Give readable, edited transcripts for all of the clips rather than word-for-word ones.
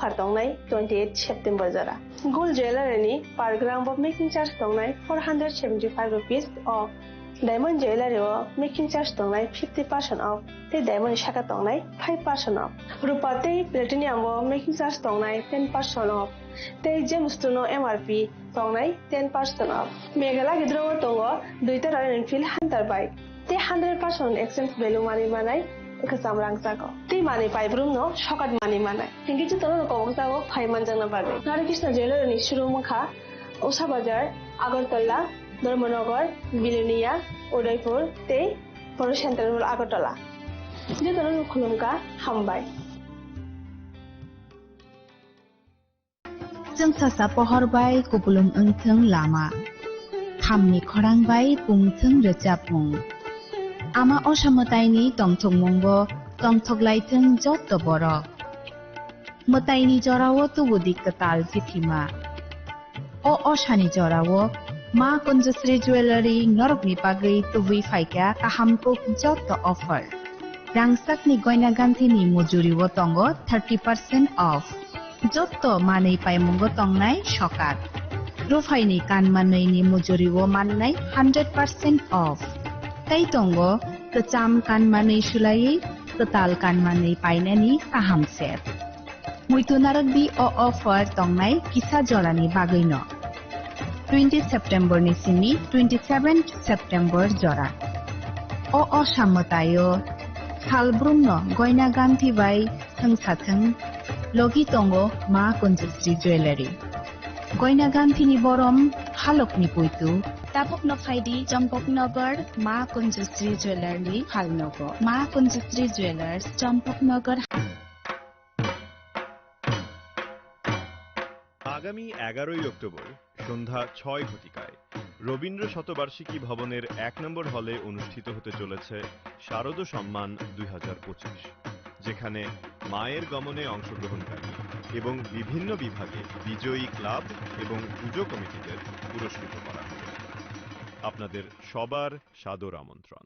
offer dongnai 28 September jara. Gold jewelry ni per gram of making charge dongnai 475 rupees of diamond jewelry o making charge dongnai 50% off. Te diamond shaka dongnai 5% off. Rupa te platinum o making charge dongnai 10% off. Te gemstone o MRP dongnai 10% off. Megala gidro tongo duita Royal Enfield Hunter bike. Te 100% exchange value money manai kesam rangsago. Te money pai brumno shokat money manai. Hingi chu tono ko bangsago 5 manjana barde. Nare Krishna jewelry ni shuru mukha Usha Bazar, Agartala, Dharmanagar, Bilonia, Udaipur, te Poro Central Agartala. Je tono khulumka hambai. जों सासा पहरबाय कुबुलुम ओंथों लामा खामनि खरांबाय बुंथों रोजाबमुं आमा असामतायनि तंथंमुंबो तंथगलायथों जत बर मतायनि जरावो तुबुदि कताल फिथिमा अ असानि जरावो मा Kunjashree jewellery नरकनि बागै तुबुइ फायका काहामको जत अफार रांसाकनि गयना गान्थिनि मजुरिवो तंगो 30% of जत्तो मानै पाइमुंगो तंगनाय शकात रुफाइनि कानमानैनि मुजुरिवो माननाय 100% of तै तंगो कचाम कानमानै सुलायै कताल कानमानै पाइनानि काहाम set मुइतुनारक the a offer तंगनाय किसा जरानि बागैनो 20 सेप्टेम्बर नि सिनि 27 सेप्टेम्बर जरा अ सामतायो हालब्रुमनो गयना गान्थि बाय थंसाथं Logi tongo ma Kunjश्री ज्वेलरी गयना गान्थिनि बरम हालकनि पुइतु तापक नफाइदि चम्पकनगर मा कुंजश्री ज्वेलरी हालनगो मा कुंजश्री ज्वेलर्स चम्पकनगर আগামী 11 অক্টোবর সন্ধ্যা 6 ঘটিকায় রবীন্দ্র শতবার্ষিকী ভবনের 1 নম্বর হলে অনুষ্ঠিত হতে চলেছে শারদ সম্মান 2025 যেখানে মায়ের গমনে অংশগ্রহণকারী এবং বিভিন্ন বিভাগে বিজয়ী ক্লাব এবং পুজো কমিটিদের পুরস্কৃত করা হবে আপনাদের সবার সাদর আমন্ত্রণ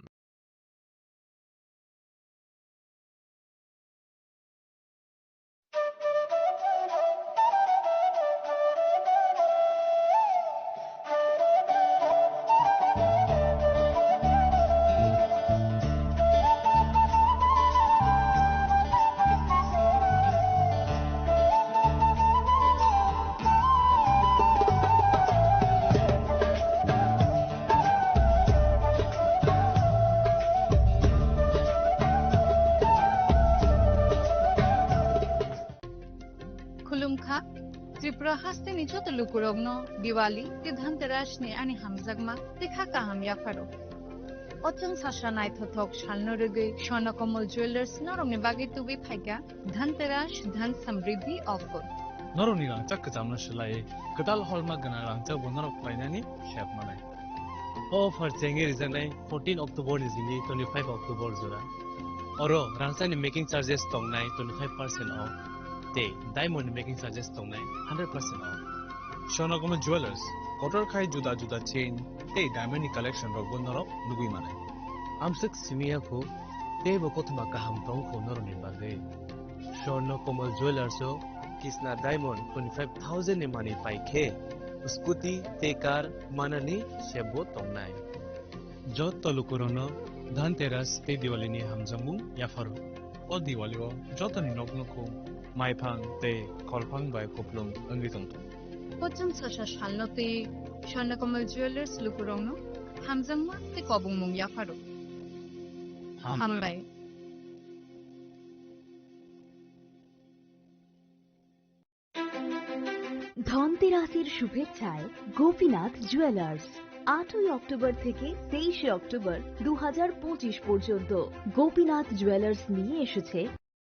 त्रिपुरा हास्ते निचो तो लुकुरोगनो दिवाली ते धनतेरस ने आनी हमजगमा देखा का हम याफारो अचंग साशा नाय थथक शालनो रगै स्वर्णकमल ज्वेलर्स नरमनि बागै तुबि फायगा धनतेरस धन समृद्धि ऑफर नरमनि रांचाक कजामना शलाय कदाल हलमा गना रांचा बनरक फायनानि शेप मानाय ऑफर चेंगे रिजनाय 14 अक्टोबर नि जिनि 25 अक्टोबर जरा अरो रांचानि मेकिंग चार्जेस तंगनाय 25% off Diamond making charges tongnai 100% off. Shonagoma Jewelers, Kotor Khai Juda Juda chain, they diamond collection of Gunarok, Nubi Mane. Amsik Simia Ko, they were Kotamaka Hamtong for Noroni Bade. Shonagoma Jewelers, Kisna Diamond 25,000 in money 5K. Scooty, Tekar, Manani, Shebo Tongnai. Jot Tolukurono, Dhanteras, Te Diwalini Hamzamu, Yafaru. O Diwalio, Jotani Noknoko. माइफां ते कलफां bye कोपलुम अंगितों पचन सशा शालनोते स्वर्णकमल jewellers लुकुरोंनो हमजंगमा ते कबुंगमुं याफारो हामबाय ধনতেরাসের শুভেচ্ছায় Gopinath jewellers 8 October থেকে 23 October 2025 পর্যন্ত Gopinath jewellers নিয়ে এসেছে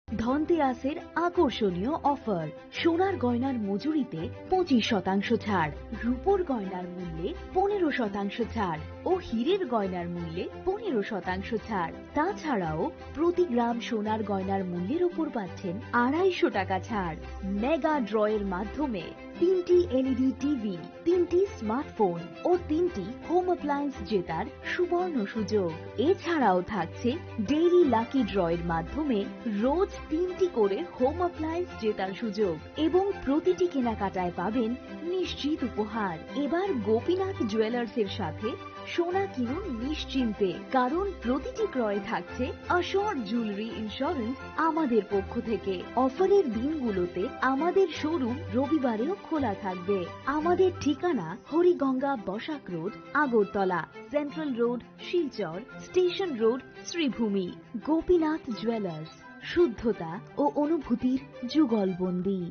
ধনতেরাসের আকর্ষণীয় অফার সোনার গয়নার মজুরিতে 25% ছাড় রূপোর গয়নার মূল্যে 15% ছাড় ও হীরের গয়নার মূল্যে 15% ছাড় তাছাড়াও প্রতি গ্রাম সোনার গয়নার মূল্যের উপর পাচ্ছেন 250 টাকা ছাড় মেগা ড্রয়ের মাধ্যমে 3টি এলইডি টিভি, 3টি স্মার্টফোন ও 3টি হোম অ্যাপ্লায়েন্স জেতার সুবর্ণ সুযোগ। এছাড়াও থাকছে ডেইলি লাকি ড্রয়ের মাধ্যমে রোজ 3টি করে হোম অ্যাপ্লায়েন্স জেতার সুযোগ এবং প্রতিটি কেনাকাটায় পাবেন নিশ্চিত উপহার। এবার গোপীনাথ জুয়েলার্সের সাথে সোনা কিনুন নিশ্চিন্তে, কারণ প্রতিটি ক্রয়ে থাকছে অ্যাশোর্ড জুয়েলারি ইন্স্যুরেন্স আমাদের পক্ষ থেকে। অফারের দিনগুলোতে আমাদের শোরুম রবিবারেও খোলা থাকবে। আমাদের ঠিকানা Hariganga Basak road, Agartala, central road, Silchar, station road, Sribhumi. Gopinath jewellers, শুদ্ধতা ও অনুভূতির যুগলবন্দী।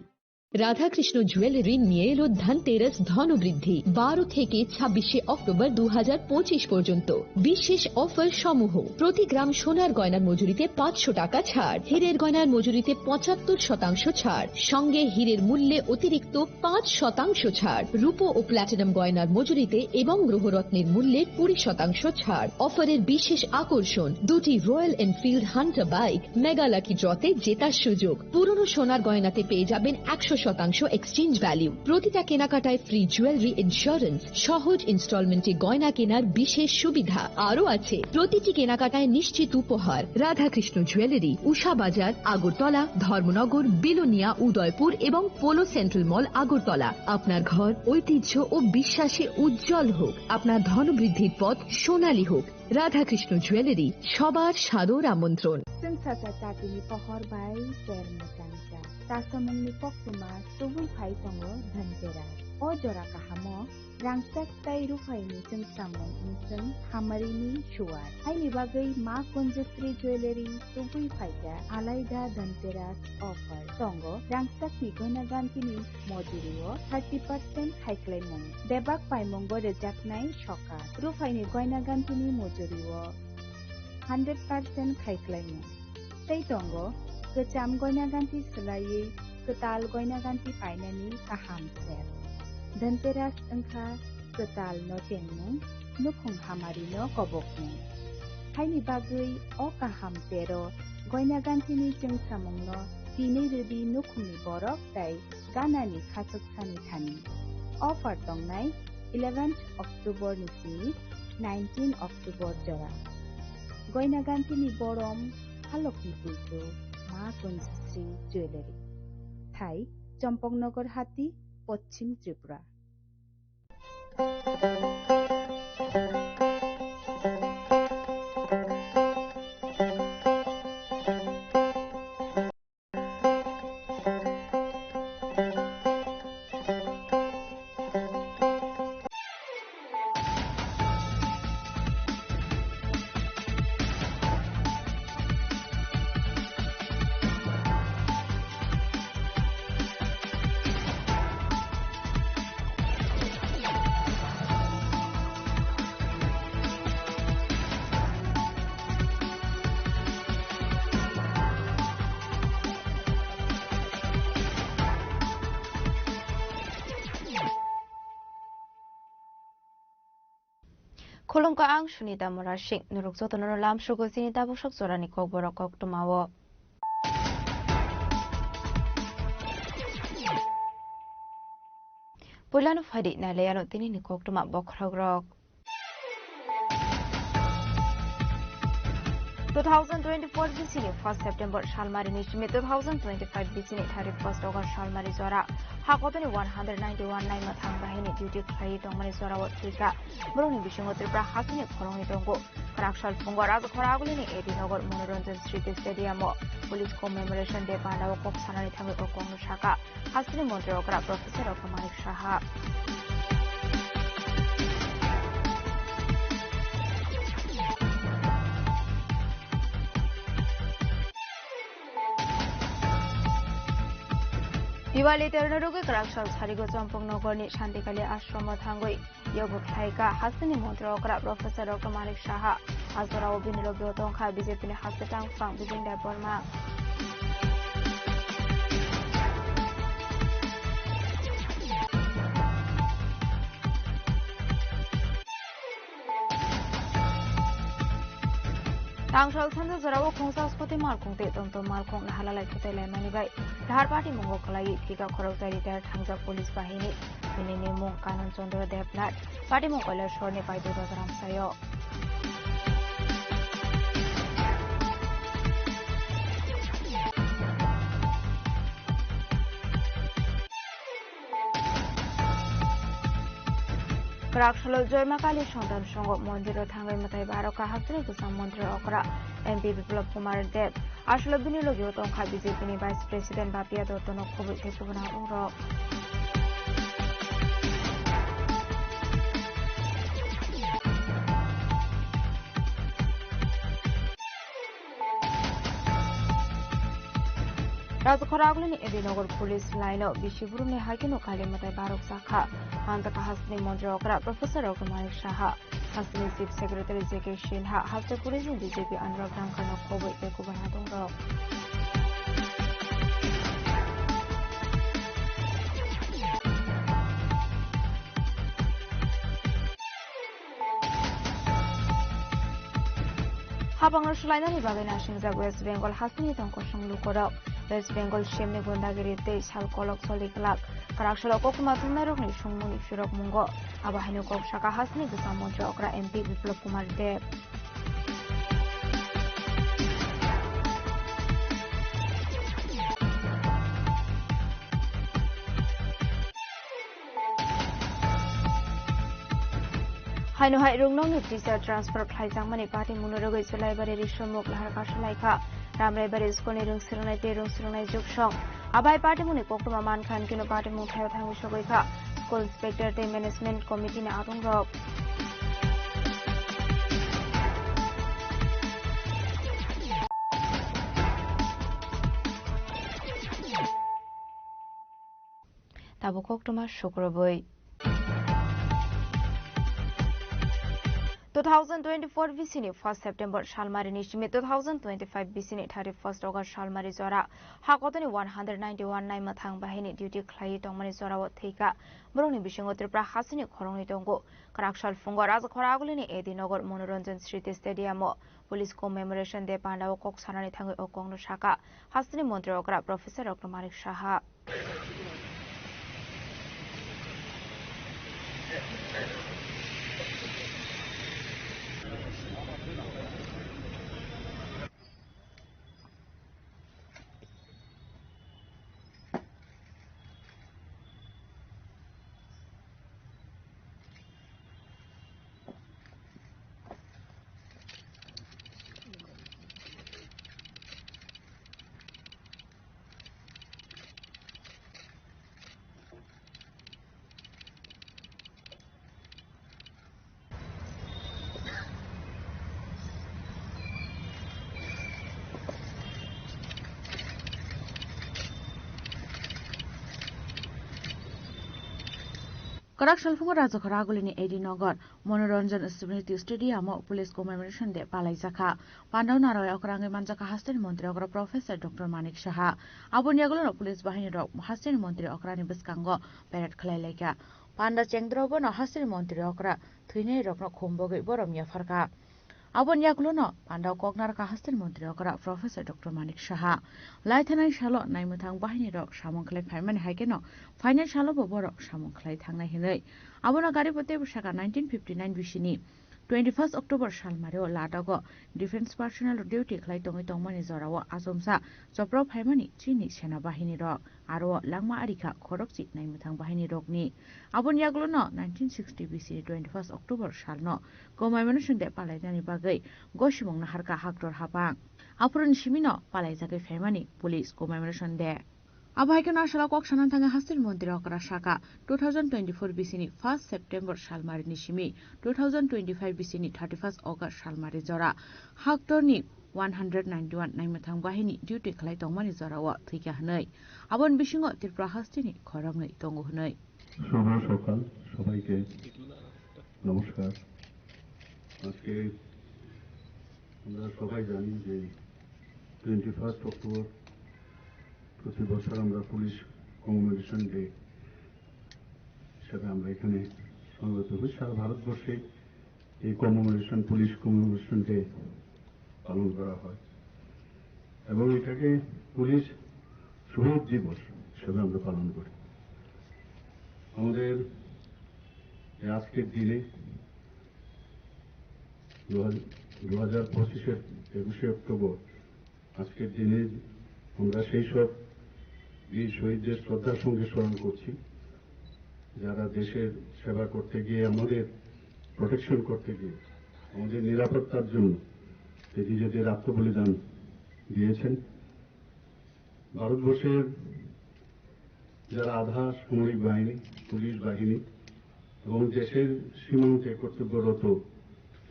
রাধাকৃষ্ণ জুয়েলারি নিয়ে এলো ধনতেরাস ধনবৃদ্ধি 12 থেকে 26 অক্টোবর 2025 পর্যন্ত। বিশেষ অফার সমূহ: প্রতি গ্রাম সোনার গয়নার মজুরিতে 500 টাকা ছাড়, হীরের গয়নার মজুরিতে 75% ছাড়, সঙ্গে হীরের মূল্যে অতিরিক্ত 5% ছাড়, রূপো ও প্ল্যাটিনাম গয়নার মজুরিতে এবং গ্রহরত্নের মূল্যে 20% ছাড়। অফারের বিশেষ আকর্ষণ: দুটি Royal Enfield Hunter bike mega lucky ড্রতে জেতার সুযোগ। পুরনো সোনার গয়নাতে পেয়ে যাবেন 100% এক্সচেঞ্জ ভ্যালু। প্রতিটা কেনাকাটায় ফ্রি জুয়েলারি ইন্স্যুরেন্স, সহজ ইনস্টলমেন্টে গয়না কেনার বিশেষ সুবিধা আরও আছে। প্রতিটি কেনাকাটায় নিশ্চিত উপহার। রাধাকৃষ্ণ জুয়েলারি, উষা বাজার, আগরতলা, ধর্মনগর, বিলোনিয়া, উদয়পুর এবং পোলো সেন্ট্রাল মল, আগরতলা। আপনার ঘর ঐতিহ্য ও বিশ্বাসে উজ্জ্বল হোক, আপনার ধনবৃদ্ধির পথ সোনালী হোক। রাধাকৃষ্ণ জুয়েলারি, সবার সাদর আমন্ত্রণ। Tatini pohor bai ser mutangja. Tasamungni poktuma tubul phai tongo dhanteras. O jora kahamo rangsak tai rufaini sing samung inseng hamarini shuar. Haini bagai ma konjastri jewelry tubul phaija alaida dhanteras offer. Tongo rangsak ni gona gantini mojurio 30% haiklaimung. Debak paimungbo rejaknai shoka. Rufaini goina gantini mojurio 100% haiklaimung. Tei tongo kecam goina ganti selai ketal goina ganti painani kaham ser. Dhanteras engkha ketal no tengmung nukhung hamari no kobokmung. Haini bagai o kaham tero goina ganti ni jeng samung no tini redi nukhungni borok tai ganani khasuk sani thani. Offer tongnai 11th October ni 19 October jora. Goina ganti ni borom Halokni Pujo, Ma Konjastri Jewelry. Thai, Champongnagar Hati, Pochim Tripura. Kolongka ang Sunita Morashik nuruk zotono lam shugo sinita busok zorani kok borok kok tumawo. Pulanu fadi na leyano tini ni kok tuma bokragrok. 2024 BCE 1st September Shalmari Nishmi 2025 BCE 31st August Shalmari Zora Hakotoni 191 Nai Mathang Bahini Duty Khai Tongmani Zora Watrika Bruni Bishingo Tripura Hasini Khoroni Tongo Karakshal Pungora Khoragulini Edinogar Monoranjan Street Stadium Police Commemoration Day Pandawa Kok Sanani Thangi Kokong Shaka Hasini Montreokra Professor of Manik Shaha Diwali Ternorugi Karakshal Sarigo Champongnagarni Shantikali Ashrama Thangoi Yoguk Thaika Hasini Montreokra Professor Dr. Manik Shaha Azora Obinilo Biotongkha BJP ni Hasitang Fang Bijinda Borma Tangsal Sanda Zarawa Kongsas Poti Malkong Te Tonto Malkong Nahalalai Pute Lemanibai Lahar Party Mongo Kalai Kika Korok Retired Tangsa Police Bahini Ini Mung Kanon Chondro Deplat Party Mongola Shorne Pai Duga Gram Sayo Karakshalo Joymakali Shondan Shongo Mondiro Tangai Matai Baroka Hatri Kusam Mondiro Okra MP Biplop Kumar Dev Ashlo Binilo Yoton BJP Vice President Bapia Dotono Kobu Tekubana Uro Rajakhoragulini Edinogor Police Line of Bishivuruni Hakino Kalimatai Barok Sakha Antaka Hasni Mondrokra Professor Okumari Shaha Hasni Chief Secretary J.K. Shinha Hafta Police in BJP Anurag Rankano Kobu Tekubanatungo Habangar Shulainani Bagana Shinza West Bengal Hasni Tonkosang Lukoro West Bengal Shemni Gundagiri Te Shal Kolok Soliklak Karakshalo Kokuma Tunarok Shungmuni Shurok Mungo Abahinu Kok Shaka Hasni Gusamonjo Okra MP Biplop Kumar Dev Haino Hai Rungnong Teacher Transfer Klaijang Mani Party Munurogo Sulaibaри Rishomok Laharka Shalaika Ramrai Bari Skoni Rung Sirunai Jukshong Abai Party Muni Kokuma Man Khan Kino Party Muthayo Thangi Shogoika School Inspector Te Management Committee Na Atung Rob Tabo Koktuma Shukraboi 2024 BCN 1st September Shalmari Nishimi 2025 BCN 31st August Shalmari Zora Hakotoni 191 Nai Mathang Bahini Duty Klai Tongmani Zora Wathika Broni Bishingo Tripra Hasini Koroni Tongo Karakshal Fungo Rajakhoragulini Edinogor Monoranjan Sriti Stadium Police Commemoration Day Pandao Kok Sanani Thangi Okongno Shaka Hasini Montri Okra Professor Dr. Manik Shaha Karakshal Fungo Rajakhoragulini Edinogor Monoranjan Smriti Stadium Police Commemoration Day Palai Jaka Pandau Naroy Okrangi Manjaka Hastin Montri Okra Professor Dr. Manik Shaha Abunyagulo Police Bahini Rok Hastin Montri Okrani Biskango Parade Kalaileka Panda Chengdrobo no Hastin Montri Okra Twine Rokno Kumbogi Borom Yafarka Abunyagulo no Pandau Kognar Hastin Montri Okra Professor Dr. Manik Shaha Laithanai Shalo Naimutang Bahini Rok Shamon Klai Paiman Haikeno Final Shalo Borok Shamon Klai Thangna Hinai Abuna Garipote Shaka 1959 Bishini 21st October Shalmario Ladago Defense Personnel Duty Klai Tongi Tongmani Zorawa Asomsa Chopro Paimani Chini Sena Bahini Rok Aro Langma Arika Korokchi Naimutang Bahini Rokni Abun Yaglono 1960 BC 21st October Shalno Commemoration De Palaidani Bagai Goshimong Naharka Hakdor Hapang Apurun Shimino Palaizake Famani Police Commemoration Day Abhaikan Ashala Kok Shanantanga Hastin Montri Okra Shaka 2024 BCN 1st September Shalmari Nishimi 2025 BCN 31st August Shalmari Zora Haktorni 191 Naimathang Bahini Duty Klai Tongmani Zora Wa Thika Hanai Abon Bishingo Tripura Hastini Khorangnai Tongo Hanai শুভ সকাল সবাইকে নমস্কার আজকে আমরা সবাই জানি যে 21 October প্রতি বছর আমরা পুলিশ কমেমোরেশন ডে হিসাবে আমরা এখানে সমবেত হই সারা ভারতবর্ষে এই পুলিশ কমেমোরেশন ডে পালন করা হয় এবং এটাকে পুলিশ শহীদ দিবস হিসেবে আমরা পালন করি। আমাদের আজকের দিনে 2025-এর 21শে অক্টোবর আজকের দিনে আমরা সেই সব বীর শহীদদের শ্রদ্ধার সঙ্গে স্মরণ করছি যারা দেশের সেবা করতে গিয়ে, আমাদের প্রোটেকশন করতে গিয়ে, আমাদের নিরাপত্তার জন্য নিজেদের আত্মবলিদান দিয়েছেন। ভারতবর্ষের যারা আধা সামরিক বাহিনী, পুলিশ বাহিনী এবং দেশের সীমান্তে কর্তব্যরত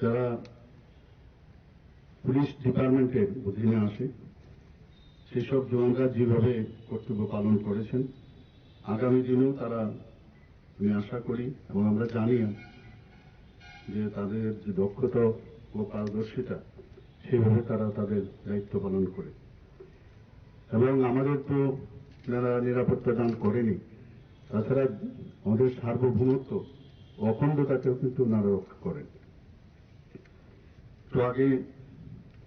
যারা পুলিশ ডিপার্টমেন্টের অধীনে আসে, সেই সব জওয়ানরা যেভাবে কর্তব্য পালন করেছেন, আগামী দিনেও তারা, আমি আশা করি এবং আমরা জানি যে তাদের যে দক্ষতা ও পারদর্শিতা, সেভাবে তারা তাদের দায়িত্ব পালন করে। এবং আমাদের তো যারা নিরাপত্তা দান করেনি, তাছাড়া আমাদের সার্বভৌমত্ব অখণ্ডতাকেও কিন্তু ওনারা রক্ষা করেন। তো আগে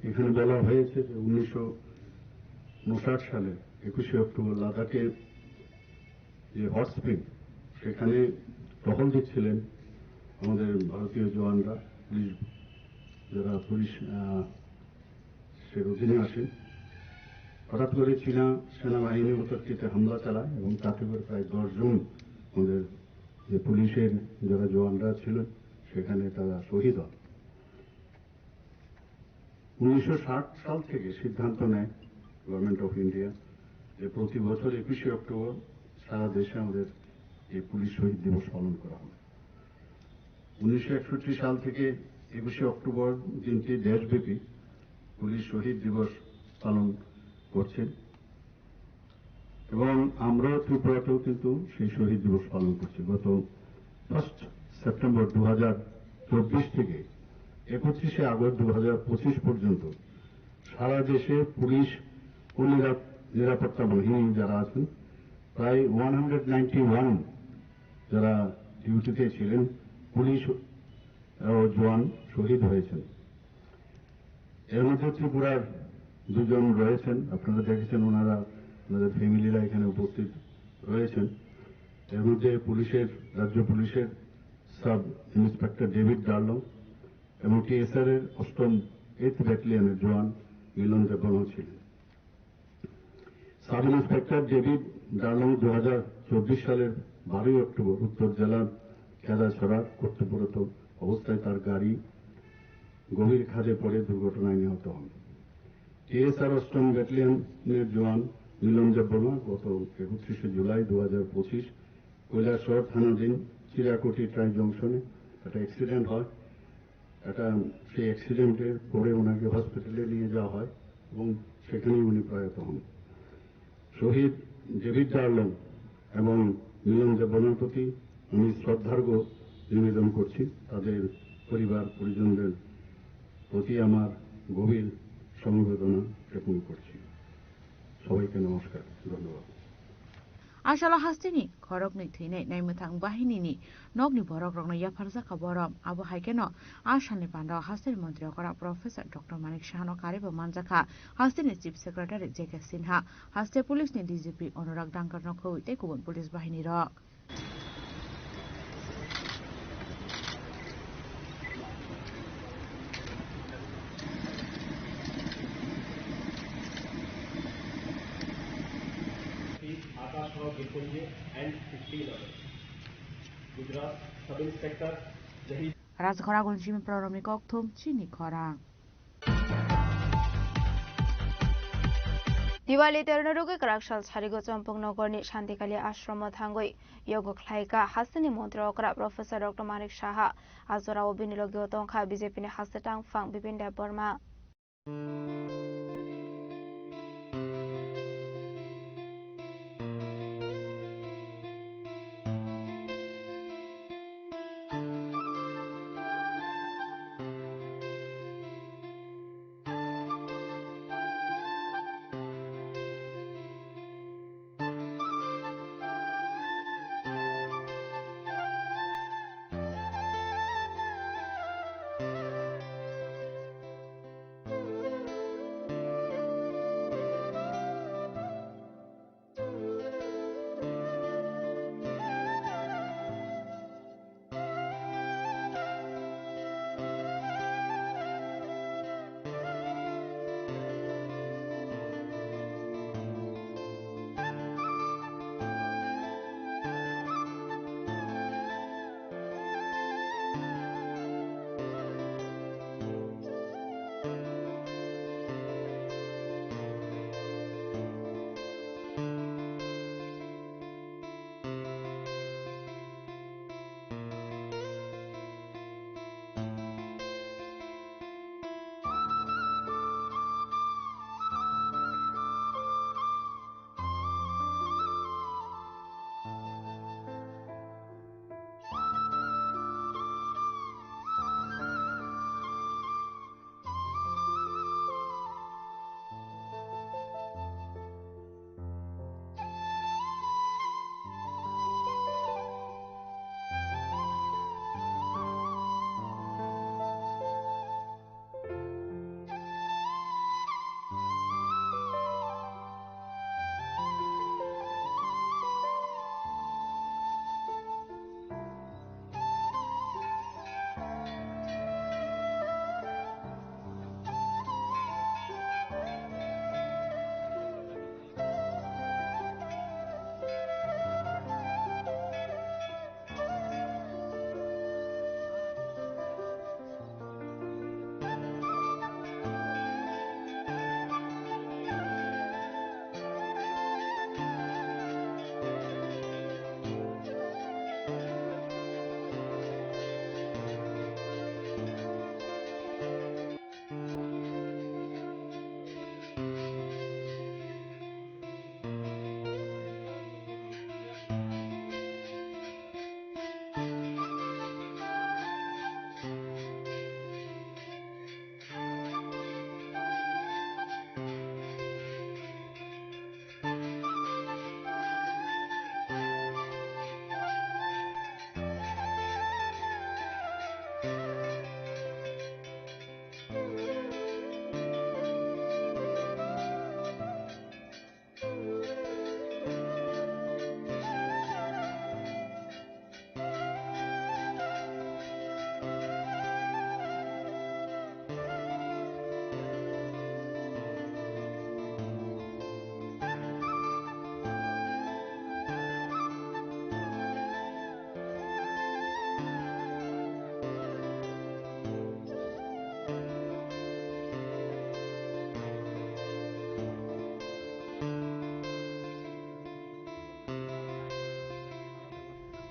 এখানে বলা হয়েছে যে 1959 সালে 21শে অক্টোবর লাদাখের যে হট স্প্রিং, সেখানে টহল দিচ্ছিলেন আমাদের ভারতীয় জওয়ানরা, যারা পুলিশের অধীনে আসেন। হঠাৎ করে চীনা সেনাবাহিনী অতর্কিতে হামলা চালায় এবং তাতে করে প্রায় 10 জন আমাদের যে পুলিশের যারা জওয়ানরা ছিলেন সেখানে তারা শহীদ হন। 1960 সাল থেকে সিদ্ধান্ত নেয় গভর্নমেন্ট অফ ইন্ডিয়া যে প্রতি বছর 21শে অক্টোবর সারা দেশে আমাদের এই পুলিশ শহীদ দিবস পালন করা হবে। 1961 সাল থেকে 21শে অক্টোবর দিনটি দেশব্যাপী পুলিশ শহীদ দিবস পালন করছেন এবং আমরাও ত্রিপুরাতেও কিন্তু সেই শহীদ দিবস পালন করছি। গত 1 সেপ্টেম্বর 2024 থেকে 31শে আগস্ট 2025 পর্যন্ত সারা দেশে পুলিশ ও নিরাপত্তা বাহিনী যারা আছেন প্রায় 191 যারা ডিউটিতে ছিলেন, পুলিশ ও জওয়ান শহীদ হয়েছেন। এর মধ্যে ত্রিপুরার 2 জন রয়েছেন, আপনারা দেখেছেন, ওনারা ওনাদের ফ্যামিলিরা এখানে উপস্থিত রয়েছেন। এর মধ্যে রাজ্য পুলিশের সাব ইন্সপেক্টর ডেভিড ডার্লং এবং টিএসআর এর 8ম 8th ব্যাটালিয়নের জওয়ান মিলন দেববর্মা ছিলেন। সাব ইন্সপেক্টর ডেভিড ডার্লং 2024 সালের 12 অক্টোবর উত্তর জেলার খেদাছড়া কর্তব্যরত অবস্থায় তার গাড়ি গভীর খাদে পড়ে দুর্ঘটনায় নিহত হন। টিএসআর 8ম ব্যাটালিয়নের জওয়ান মিলন দেববর্মা গত 31শে জুলাই 2025 কৈলাসহর থানাধীন চিরাকুটি ট্রাই জংশনে একটা অ্যাক্সিডেন্ট হয়। সেই অ্যাক্সিডেন্টের পরে ওনাকে হসপিটালে নিয়ে যাওয়া হয় এবং সেখানেই উনি প্রয়াত হন। শহীদ ডেভিড ডার্লং এবং মিলন দেববর্মার প্রতি আমি শ্রদ্ধার্ঘ্য নিবেদন করছি। তাদের পরিবার পরিজনদের প্রতি আমার গভীর সমবেদনা জ্ঞাপন করছি। সবাইকে নমস্কার, ধন্যবাদ। Ashala hastini khorok ni thine nai muthang bahini ni nogni borok rokno yafarja ka borom abo haikeno ashalni panda hastin mantri okara Professor Dr. Manik Shahano karibo manjaka hastini Chief Secretary J.K. Sinha haste police ni DGP Anurag Dankar no khoi te kubun police bahini rok Rajkhora gunjim proromi kokthum chini khorang Diwali तेरनरुगे कराकशाल छारिगो Champak नगरनि शान्तिकाली आश्रम थांगै योग ख्लाइका हास्तिनि मन्त्री अकरा professor doctor Manik Shaha आजराव बिनिलगि तंखा बीजेपीनि हास्तेटां फां बिपिन देब Burma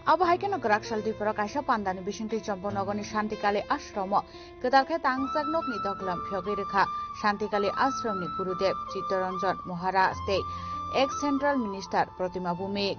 Abahaikan Grakshal Dipura Kaisa Pandani Bishinti Champonogoni Shantikali Ashram Kedarke Tangsak Nokni Doklam Pyogirika Shantikali Ashramni Gurudev Chittaranjan Mohara State ex-Central Minister Pratima Bhumik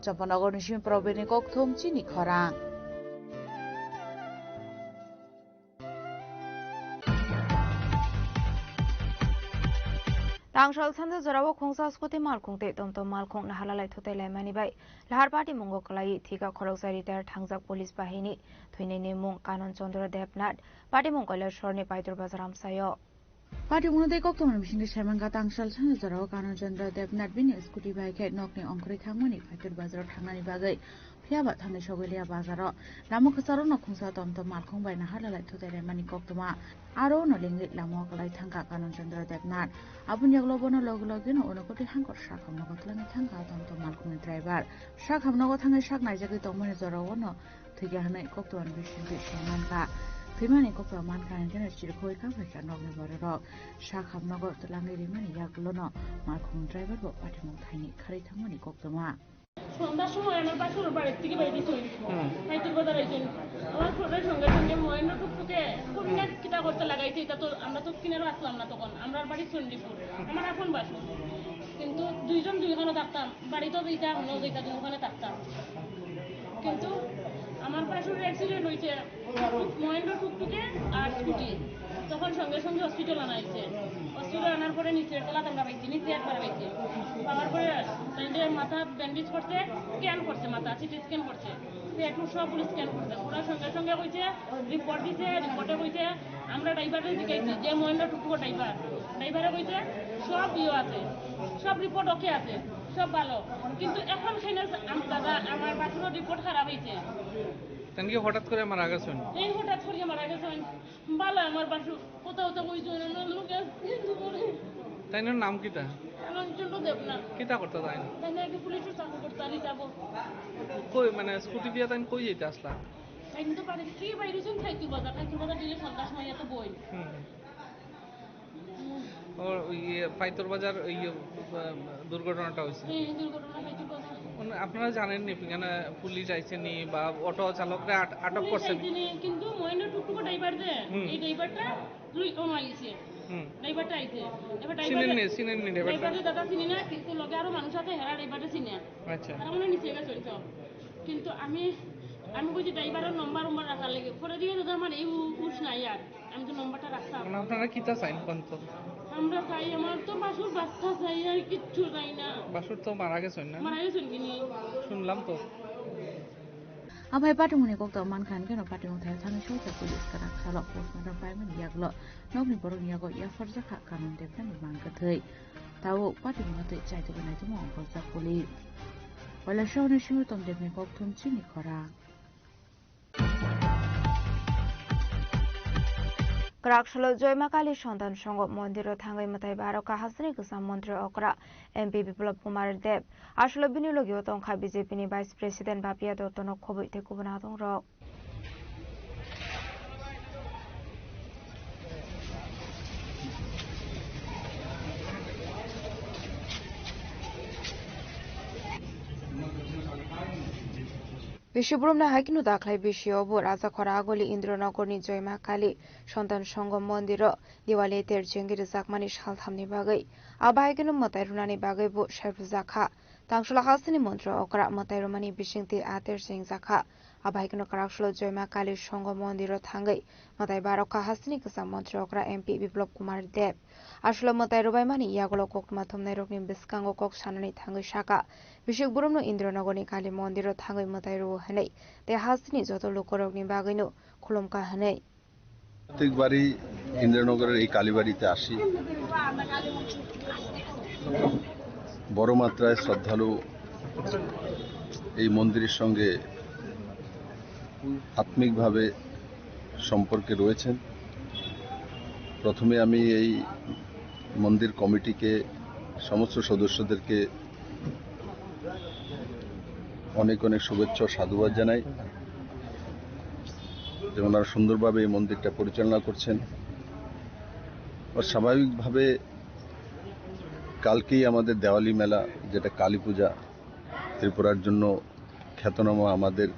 Champanogor Nishim Probini Kokthum Chini Khorang Tangshal Sanda Zarawa Khongsa Skote Malkhongte Tomtom Malkhong Nahalalai Thote Lemani Bai Lahar Party Mongo Kalai Thika Khoroksa Retired Thangzak Police Bahini Thuine Mung Kanon Chandra Debnat Party Mongola Shorni Paitur Bazaram Sayo Party Monday Kokthum Machine Shamanga Tangshal Sanda Zarawa Kanon Chandra Debnat Bini Skuti Bai Ket Nokni Onkri Thangmani Paitur Bazar Thangani Bagai Thiaba Tangi Shogilia Bazaro, Lamakasaro no Kunsa Tom Malcolm by Nahala to the Remani Koktoma, Aro no Lingit Lamok like Tanka Kanon Chandra Debnat, Abunya Globono Logologino, Onokoti Hankor Shakam Nogotlani Tanka Tom Malcolm driver, Shakam Nogotanga Shak Najaki Tomonizoro, Tigahana Kokto and Vision Manka. Pimani Kokto Manka and General Chirkoi Coverage and Nogni Borok, Shakam Nogot Langi Mani Yaklono, Malcolm driver, but Patimo Tiny Karitamani Koktoma. সন্ধ্যার সময় আমার বাসুর বাড়ির থেকে বাইরে চলে খাইতুর বাজার আইছেন আমার ছোটের সঙ্গে সঙ্গে মহেন্দ্র টুকটুকে কোনটা কিটা করতে লাগাইছে এটা তো আমরা তো কিনারও আসলাম না তখন আমরা বাড়ি চণ্ডীপুর আমার এখন বাসুর কিন্তু দুইজন দুইখানে থাকতাম বাড়িতেও যেটা আমরাও যেটা ওখানে থাকতাম কিন্তু আমার বাসুরের অ্যাক্সিডেন্ট হয়েছে মহেন্দ্র টুকটুকে আর স্কুটি তখন সঙ্গে সঙ্গে হসপিটাল আনা হয়েছে হসপিটাল আনার পরে নিচের তলাতে আমরা পাইছি নিচে একবার পাইছি পাওয়ার পরে মাথা ব্যান্ডেজ করছে স্ক্যান করছে মাথা সিটি স্ক্যান করছে একটু সবগুলো স্ক্যান করছে ওরা সঙ্গে সঙ্গে কইছে রিপোর্ট দিছে রিপোর্টে কইছে আমরা ড্রাইভারে জিজ্ঞাসি যে মহেন্দ্র টুকটুকো ড্রাইভারে কইছে সব ইয়ে আছে সব রিপোর্ট ওকে আছে সব ভালো কিন্তু এখন সেখানে দাদা আমার বাসুরের রিপোর্ট খারাপ হয়েছে তানকে হঠাৎ করে মারা গেছেন এই হঠাৎ করে মারা গেছেন ভালো আমার বাসু কোথাও তো কইছো না লোকে তাই নাম কিটা চন্দ্র দেবনা কিটা করতে তাই তাই নাকি পুলিশের চাকরি করতে আলি যাবো কই মানে স্কুটি দিয়ে তাই কই যেতে আসলা তাই কিন্তু পারে কি বাইরেছেন খাইতে বাজার দিলে সন্ধ্যার সময় এত বই ওর পাইতর বাজার ওই দুর্ঘটনাটা হয়েছে আপনারা জানেননি এখানে পুলিশ আইছেনি বা অটো চালকরা আটক করছেন কিন্তু মহেন্দ্র টুকটুকো ড্রাইভার যে এই ড্রাইভারটা দুই আইছে ড্রাইভারটা আইছে এবার চিনেননি ড্রাইভারটা দাদা চিনি না কিন্তু লগে আরো মানুষ আছে হেরা ড্রাইভারটা চিনে আচ্ছা তারা মনে নিচে গেছে কিন্তু আমি কইছি ড্রাইভারের নম্বর রাখার লাগে পরে দিয়ে দাদা আমার এই উস নাই আর আমি তো নম্বরটা রাখতাম আপনারা কিটা চাইন কোন তো আমরা চাই আমার তো বাসুর বাচ্চা চাই আর কিচ্ছু চাই না বাসুর তো মারা গেছেন না মারা গেছেন কিনি শুনলাম তো Abai Patimuni Kokto Mankan Kano Patimutai Tani Shota Police Karak Salok Postmortem Prime Yaglo, Nogni Borong Yago Yaforza Kanon Depan Mankatei, Tao Patimutai Chai to Benatimo for the police. While a show on a shoot on Devni Koktum Chini Kora. Karakshalo Joymakali Shantan Shango Mondiro Tangai Matai Baroka Hasani Kusam Mondro Okra MP Biplop Kumar Deb Ashlo Binulogioton BJP Vice President Bapia Dotono Kobu Tekubanaton Rock Bishopurumna Hakinu Daklai Bishiobu Raza Koragoli Indronogorni Joymakali Shantan Shango Mondiro Diwali Ter Jengir Zakmani Shalthamni Bagai Abaiginu Matarunani Bagaibu Shefzaka Tangshula Hasani Mondro Okra Matarumani Bishingti Ater Sing Zaka Abaiginu Karakshlo Joymakali Shango Mondiro Tangai Matai Baroka Hasani Kasam Mondro Okra MP Biplop Kumar Deb Ashlo Matairubamani Yagolo Kokmatum Nerogni Biskango Kok Shanani Tangai Shaka Bishopurumno Indronogorni Kali Mondiro Tangai Matairu Hanei Te Hasani Joto Lokorogni Baginu Kulumka Hanei প্রত্যেকবারই ইন্দ্রনগরের এই কালীবাড়িতে আসি বড় মাত্রায় শ্রদ্ধালু এই মন্দিরের সঙ্গে আত্মিকভাবে সম্পর্কে রয়েছেন প্রথমে আমি এই মন্দির কমিটিকে সমস্ত সদস্যদেরকে অনেক অনেক শুভেচ্ছা ও সাধুবাদ জানাই যে ওনারা সুন্দরভাবে এই মন্দিরটা পরিচালনা করছেন আর স্বাভাবিকভাবে কালকেই আমাদের দেওয়ালি মেলা যেটা কালী পূজা ত্রিপুরার জন্য খ্যাতনামা আমাদের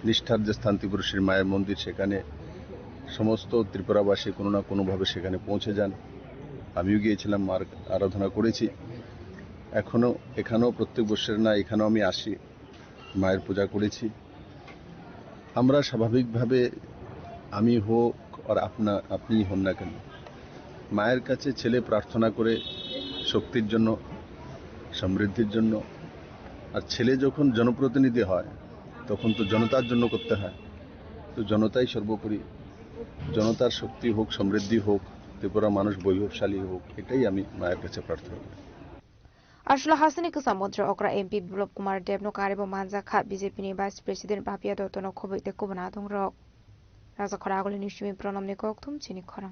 নিষ্ঠার যে স্থান ত্রিপুরেশ্বরী মায়ের মন্দির সেখানে সমস্ত ত্রিপুরাবাসী কোনো না কোনোভাবে সেখানে পৌঁছে যান আমিও গিয়েছিলাম মার আরাধনা করেছি এখানেও প্রত্যেক বছরের না এখানেও আমি আসি মায়ের পূজা করেছি আমরা স্বাভাবিকভাবে আমি হোক আর আপনি হন না কেন মায়ের কাছে ছেলে প্রার্থনা করে শক্তির জন্য সমৃদ্ধির জন্য আর ছেলে যখন জনপ্রতিনিধি হয় তখন তো জনতার জন্য করতে হয় তো জনতাই সর্বোপরি জনতার শক্তি হোক সমৃদ্ধি হোক ত্রিপুরা মানুষ বৈভবশালী হোক এটাই আমি মায়ের কাছে প্রার্থনা করি আসলে হাসিনি গোসাম মন্ত্রী অকরা MP Biplab Kumar দেবনো কারেব মানজাখা বিজেপিনি vice president Bapia দত্তনো খবইতে কুবনা দং রক রাজা খরা আগলি নিশ্চিমি প্রণামনি কক্তুম চিনি খরাং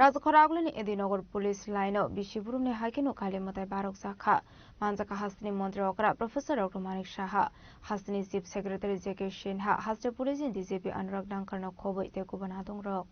রাজখরাগলিনি এদিনগর পুলিশ লাইনও বিশিবুরুমনি হাইকিনো কালিমতাই বারক জাখা মানজাকা হাসিনি মন্ত্রী অকরা প্রফেসর ডক্টর মানিক সাহা হাসিনি চিফ সেক্রেটারি জেকে সিনহা হাসতে পুলিশ ডিজিপি অনুরাগ ডাঙ্কারনো খবই তে কুবনা দং রক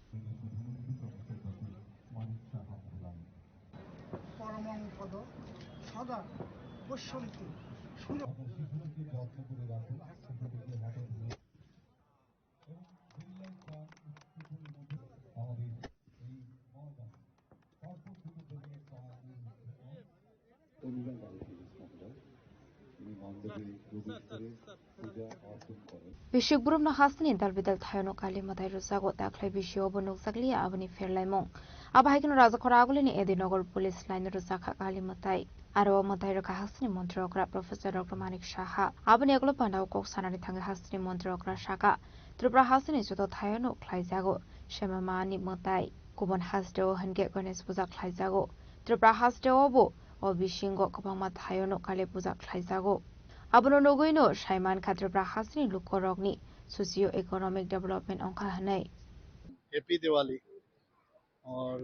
Bishigburumna hasni dalbidal thayano kali matai rusago taklai bishio bonuk sagli abani ferlaimong abahikino raja khoragulini edinogor police line rusakha kali matai aro matai raka hasni mantri okra professor dr manik saha abani eglo pandau kok sanani thange hasni mantri okra shaka tripura hasni joto thayano khlaijago shemamani matai kubon hasdeo hange ganesh puja khlaijago tripura hasdeo bo obishingo kabama thayano kali puja khlaijago Abono nogoino Shaiman Khatrapra Hasni Lukorogni socio economic development onka hanai happy Diwali और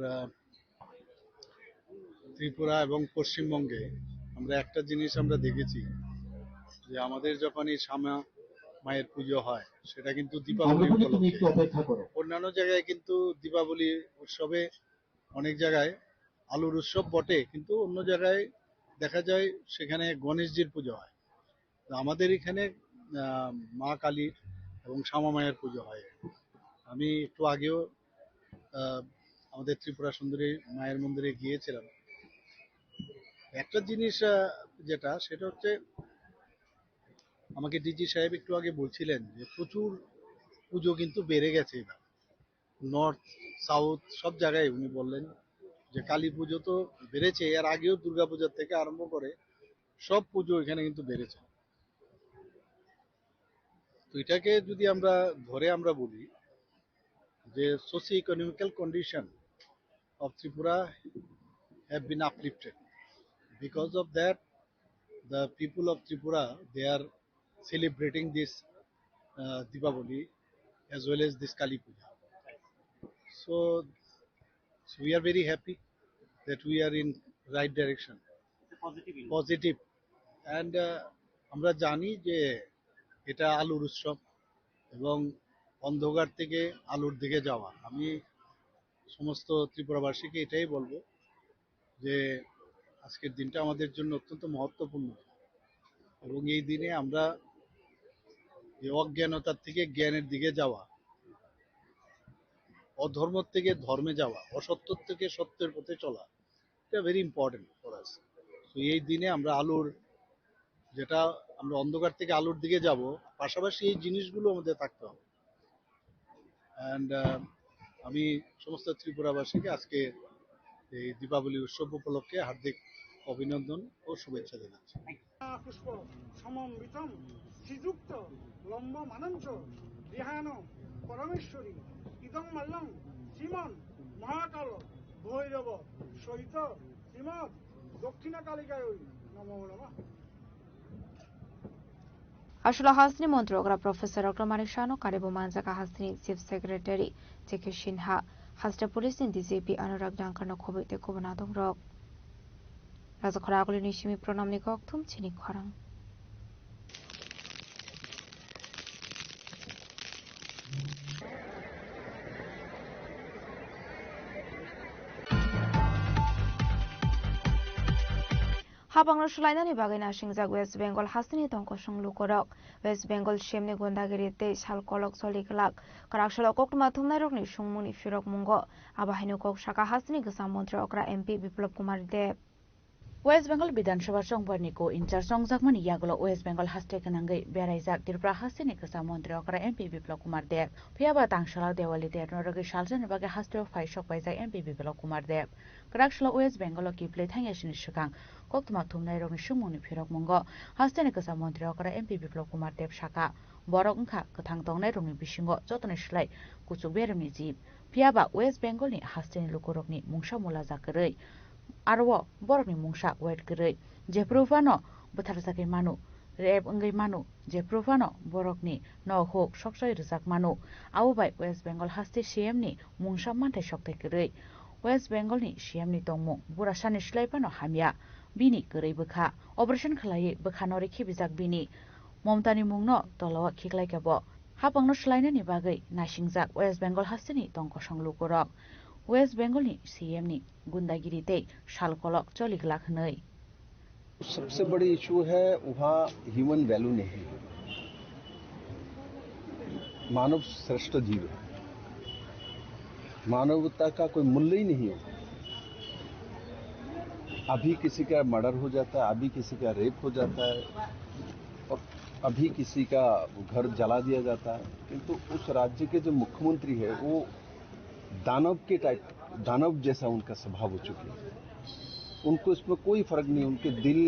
ত্রিপুরা এবং পশ্চিমবঙ্গে আমরা একটা জিনিস আমরা দেখেছি যে আমাদের যখন এই শ্যামা মায়ের পুজো হয় সেটা কিন্তু দীপাবলি উপলক্ষে অন্যান্য জায়গায় কিন্তু দীপাবলি উৎসবে অনেক জায়গায় আলুর উৎসব বটে কিন্তু অন্য জায়গায় দেখা যায় সেখানে গণেশজির পুজো হয় আমাদের এখানে মা কালীর এবং শ্যামা মায়ের পুজো হয় আমি একটু আগেও আমাদের ত্রিপুরা সুন্দরী মায়ের মন্দিরে গিয়েছিলাম একটা জিনিস যেটা সেটা হচ্ছে আমাকে ডিজি সাহেব একটু আগে বলছিলেন যে প্রচুর পুজো কিন্তু বেড়ে গেছে এবার নর্থ সাউথ সব জায়গায় উনি বললেন যে কালী পুজো তো বেড়েছে এর আগেও দুর্গা পূজার থেকে আরম্ভ করে সব পুজো এখানে কিন্তু বেড়েছে তো এটাকে যদি আমরা ধরে আমরা বলি যে socio economical condition of Tripura have been uplifted because of that the people of Tripura they are celebrating this Deepavali as well as this Kali Puja so we are very happy that we are in right direction positive and আমরা জানি যে এটা আলুর উৎসব এবং অন্ধকার থেকে আলোর দিকে যাওয়া আমি সমস্ত ত্রিপুরাবাসীকে এটাই বলবো যে আজকের দিনটা আমাদের জন্য অত্যন্ত মহত্বপূর্ণ এবং এই দিনে আমরা যে অজ্ঞানতার থেকে জ্ঞানের দিকে যাওয়া অধর্ম থেকে ধর্মে যাওয়া অসত্য থেকে সত্যের পথে চলা এটা ভেরি ইম্পর্টেন্ট ফর আস তো এই দিনে আমরা আলোর যেটা আমরা অন্ধকার থেকে আলোর দিকে যাব পাশাপাশি এই জিনিসগুলো আমাদের থাকতে হবে অ্যান্ড আমি সমস্ত ত্রিপুরাবাসীকে আজকে এই দীপাবলি উৎসব উপলক্ষে হার্দিক অভিনন্দন ও শুভেচ্ছা জানাচ্ছি পুষ্প সমন্বিতম শ্রীযুক্ত লম্ব মানঞ্চ বিহান পরমেশ্বরী ইদং মাল্লং শ্রীমন মহাকাল ভৈরব সহিত শ্রীমদ দক্ষিণা কালিকায় নমো নমঃ Ashula Hasni Montrogra Professor Dr. Manik Shano Karibu Manzaka Hasni Chief Secretary Jeke Shinha Hasta Police in DCP Anurag Dankano Kobite Kobanatung Rock Razakoraguli Nishimi Pronamni Koktum Chini Korang Habang Shulainani Bagina Shingzag West Bengal Hasni Tonkosung Lukorok, West Bengal Shemni Gondagiri Te Shal Kolok Solikalak, Karakshalok Matumnarok Nishumuni Shirok Mungo, Abahinu Kok Shaka Hasni Gasamontra Okra MP Biplop Kumar Deb. West Bengal Bidansabha Songparni ko incharge songjagmani yagulo West Bengal haste kanangai beraijak Tripura hasteni kasa mantri okra MP Biplab Kumar Deb phiaba tangshala Dewali ternoragi saljan bage haste phai sokpaijak MP Biplab Kumar Deb krakshala West Bengal kiple thangyasini shikang koktuma thumnai rogni sumungni phirok mungo hasteni kasa mantri okra MP Biplab Kumar Deb saka borok wngkha kwthang tongnai rogni bisingo jotoni slai kuchuk beremni jib phiaba West Bengal ni hasteni lukurokni mungsa mula jakrei arwo borokni mungsa wait gărui jeprufano butharjakai manu rep ongei manu jeprufano borokni nohok soksoi rijak manu abo bai West Bengal haste CM ni mungsa manthai soktai gărui West Bengal ni CM ni tongmung burasani slaipano hamya bini gărui bukha operation khlai bukhanori khibijak bini Momtani mungno tolawa khiklaikabo hapangno slainani bagai nasingjak West Bengal hasteni tongkosang lukurok West Bengal ni CM ni गुंडागिरी ते शालकोलक चलिक लाख नहीं सबसे बड़ी issue है वहाँ human value नहीं है मानव श्रेष्ठ जीव है मानवता का कोई मूल्य ही नहीं है अभी किसी का मर्डर हो जाता है अभी किसी का रेप हो जाता है और अभी किसी का घर जला दिया जाता है किंतु उस राज्य के जो मुख्यमंत्री है वो दानव जैसा उनका स्वभाव हो चुके हैं उनको इसमें कोई फर्क नहीं उनके दिल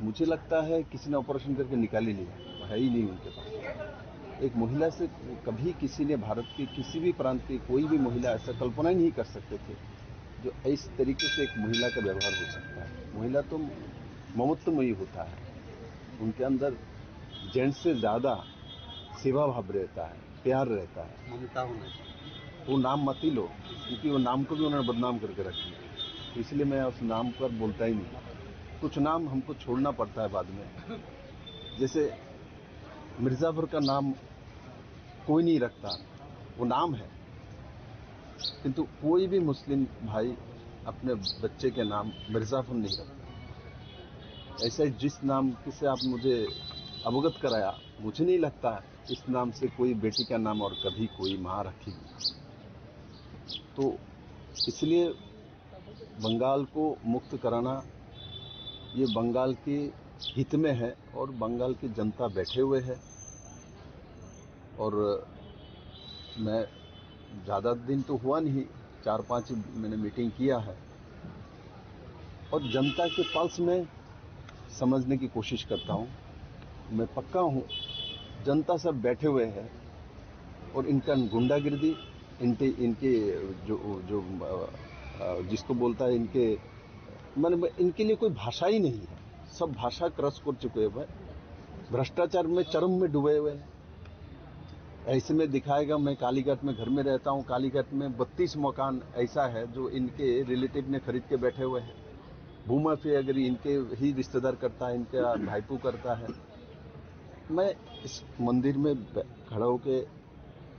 मुझे लगता है किसी ने ऑपरेशन करके निकाल ही लिया है ही नहीं उनके पास एक महिला से कभी किसी ने भारत के किसी भी प्रांत की कोई भी महिला ऐसा कल्पना ही नहीं कर सकते थे जो इस तरीके से एक महिला का व्यवहार हो सकता है महिला तो ममत्वमयी होता है उनके अंदर जेंट्स से ज्यादा सेवा भाव रहता है प्यार रहता है ममता होना चाहिए वो नाम मत ही लो क्योंकि वो नाम को भी उन्होंने बदनाम करके रख दिया इसलिए मैं उस नाम पर बोलता ही नहीं कुछ नाम हमको छोड़ना पड़ता है बाद में जैसे मिर्जापुर का नाम कोई नहीं रखता वो नाम है किंतु कोई भी मुस्लिम भाई अपने बच्चे के नाम मिर्जापुर नहीं रखता ऐसे जिस नाम से आप मुझे अवगत कराया मुझे नहीं लगता इस नाम से कोई बेटी का नाम और कभी कोई मां रखेगी तो इसलिए बंगाल को मुक्त कराना ये बंगाल के हित में है और बंगाल की जनता बैठे हुए है और मैं ज़्यादा दिन तो हुआ नहीं 4-5 मैंने मीटिंग किया है और जनता के पल्स में समझने की कोशिश करता हूँ मैं पक्का हूँ जनता सब बैठे हुए हैं और इनका गुंडागिर्दी इनके जो जिसको बोलता है इनके मतलब इनके लिए कोई भाषा ही नहीं है सब भाषा क्रॉस कर चुके हैं भ्रष्टाचार में चरम में डूबे हुए हैं ऐसे में दिखाएगा मैं कालीघाट में घर में रहता हूँ कालीघाट में 32 मकान ऐसा है जो इनके रिलेटिव ने खरीद के बैठे हुए हैं भूमाफिया अगर इनके ही रिश्तेदार करता है इनका भाईपू करता है मैं इस मंदिर में खड़ा होके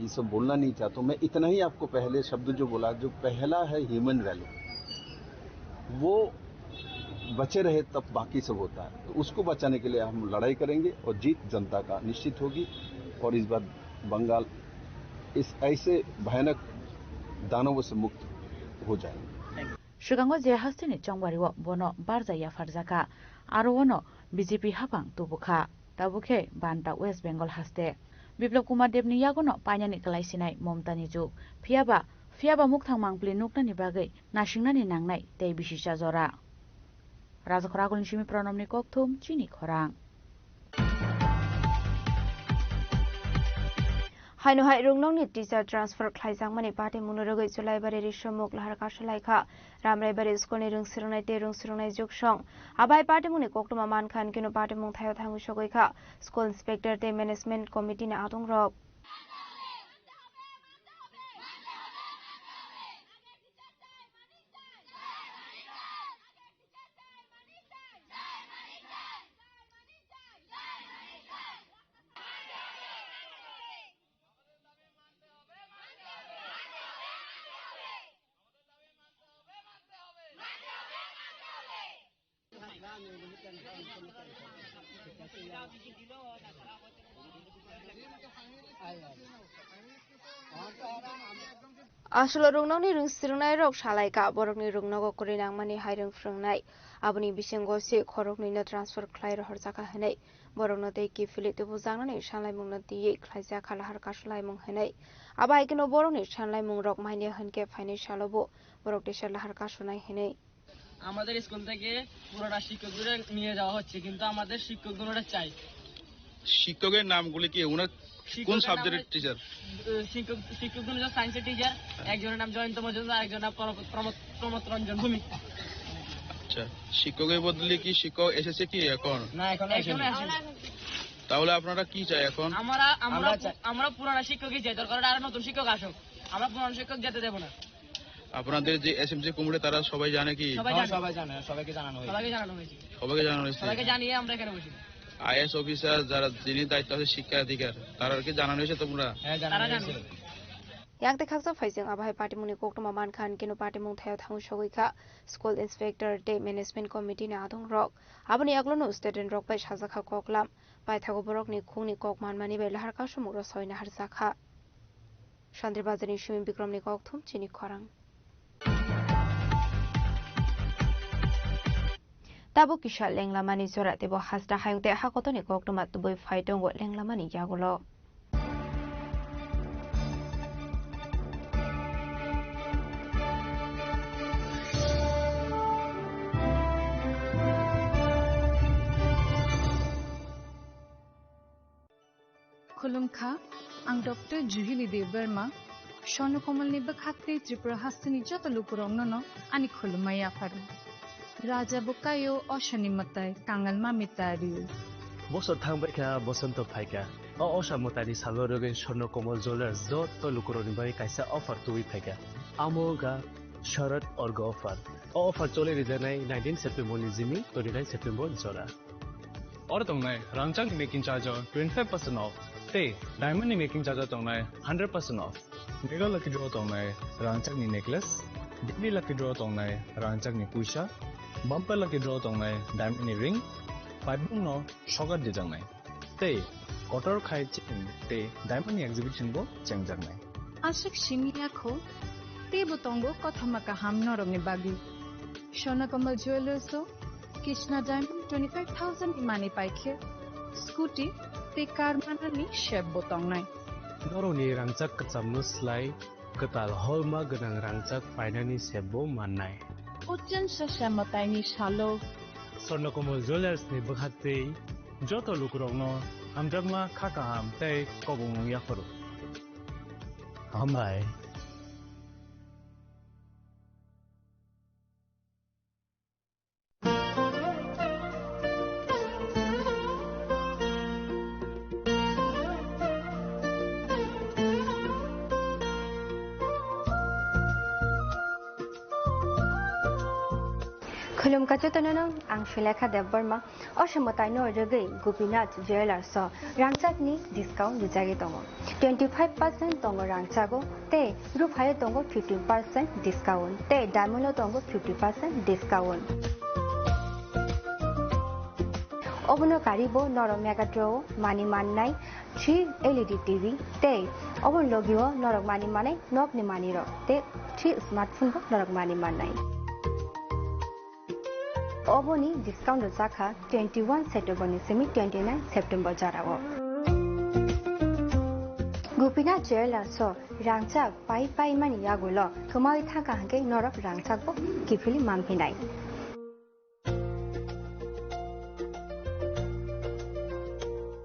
ये सब बोलना नहीं चाहता मैं इतना ही आपको पहले शब्द जो बोला जो पहला है ह्यूमन वैल्यू वो बचे रहे तब बाकी सब होता है तो उसको बचाने के लिए हम लड़ाई करेंगे और जीत जनता का निश्चित होगी और इस बार बंगाल इस ऐसे भयानक दानवों से मुक्त हो जाएंगे Shugango je hasteni chongwariwo bono barjaya farjaka aro wono BJP hapang tubuka tabukhe banta West Bengal haste Biplab Kumar Deb ni yagono painani kalaisinai Momtani juk phiaba mukthang mangpli nuknani bagai nasingnani nangnai tei bisisa jora Raja Khoragulni simi pronomni kokthum chini khorang Haino hai rungnong ni teacher transfer khlaijang mani party munorogai Julai bari risomuk lahar kasalaikha ramrai bari school ni rungsirongnai te rungsirongnai juksong abai party muni koktoma mankhan kino party mung thayo thangu sogoikha school inspector te management committee na atung rok Aslo rungnangni rungsirungnai rok salaika borokni rungnago korinangmani hairung frungnai aboni bisingo si khorokni no transfer khlai rohorjaka hanai borokno tei kifili tubu jangnani sanlaimungno tiye khlaija khalahar kaslaimung hanai abai kino borokni sanlaimung rok maine hanke phaini salobo borok desha lahar kasunai hanai আমাদের school থেকে পুরোটা শিক্ষকদের নিয়ে যাওয়া হচ্ছে কিন্তু আমাদের শিক্ষকগুলোরা চাই শিক্ষকের নামগুলি কি ওনার কোন সাবজেক্টের টিচার শিক্ষকগুলো যে সায়েন্সের টিচার একজনের নাম জয়ন্ত মজুমদার আরেকজনের নাম প্রমোদ রঞ্জন ভূমি আচ্ছা শিক্ষকের বদলে কি শিক্ষক এসেছে কি এখন না এখন আসেনি তাহলে আপনারা কি চাই এখন আমরা পুরোনো শিক্ষকই চাই দরকার আর নতুন শিক্ষক আসুক আমরা পুরোনো শিক্ষক যেতে দেব না আপনাদের যে এসএমসি কমিটি তারা সবাই জানে কি সবাই জানে সবাইকে জানানো হয়েছে সবাইকে জানিয়ে আমরা এখানে বসি আইএস অফিসার যারা যিনি দায়িত্ব আছে শিক্ষা অধিকার তাদেরকে জানানো হয়েছে তোমরা হ্যাঁ জানানো হয়েছে yang te khaksa phaising abai party muni koktoma man khan kino party mung thayo thang shogoika school inspector day management committee na adong rok aboni aglono student rok bai sajakha koklam bai thago borok ni khungni kok manmani bai lahar ka sumuro soina harjakha Shandribazani Shumin Bikramni kokthum chini khorang tabo kisha lenglamani zora tebo hasda hayungte hakotoni koktoma tuboi phaitongo lenglamani yagulo Khulumkha, ang Dr. Juhili Dev Verma, Shono Komal ni Bakhate Tripura Hastini Joto Lukurong no ani khulumaya faru. Raja Bukayo Oshani Matai Kangal Mamitariu. Bosot thangbai kha bosonto phaika. O osha motari salorogen Shono Komal Jewelers Joto Lukuroni bai kaisa offer tuwi phaika. Amoga Sharat Orgo offer. O offer chole rijanai 19 September ni jimi 29 September jora. Or tongnai rangchang making charge 25% off. Diamond making charge 100% off. Mega lucky draw tongnai rangchak ni necklace, daily lucky draw tongnai rangchak ni puisha, bumper lucky draw tongnai diamond ni ring, paibung no shogar de jangnai. Kotor khai chin te diamond ni exhibition bo chengjangnai. Ashik shimia kho te botongo kothamaka hamno rongni bagi. Shona Kamal Jewelers so Krishna Diamond 25,000 imani paikhe. Scooty te karmanani sheb botong nai. Noroni rangchak kacamnu slai ketal holma genang rangchak painani sebo manai. Ujan sasamatai ni shalo. Sornokomal Jewelers ni bakhate joto lukurongno hamjagma khakaham tei kobong yafaru. Hambai. Khulum kachotanano ang Shilekha Dev Verma oshamatai no regai Gopinath Jewelers so rangchak ni discount dijagi tongo 25% tongo rangchago te ruphaye tongo 15% discount te diamond tongo 50% discount obono karibo noro mega draw mani mannai 3 LED TV te obon logio norok mani manai nok ni mani ro te 3 smartphone bo norok mani manai Oboni discount Osaka 21 September ni semi 29 September jarawo. Gopinath Jewelers so rangchak pai mani yagulo kemai thaka hangke norok rangchak bo kifili mampinai.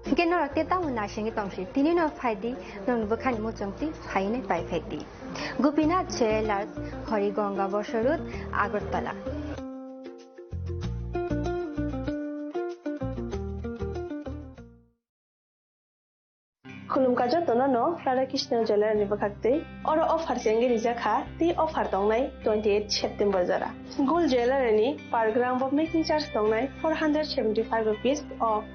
Hingke norok te tamu nasingi tongsi tini no phaidi non bukhani mo chongti phaine pai phaidi. Gopinath Jewelers Horigonga Bosorut Agartala. Khulum kajo tonano Radha Krishna Jewelers ni bakhate oro offer jengi rijaka ti offer tongnai 28 September jara. Gold Jewelers ni per gram of making charge tongnai 475 rupees off.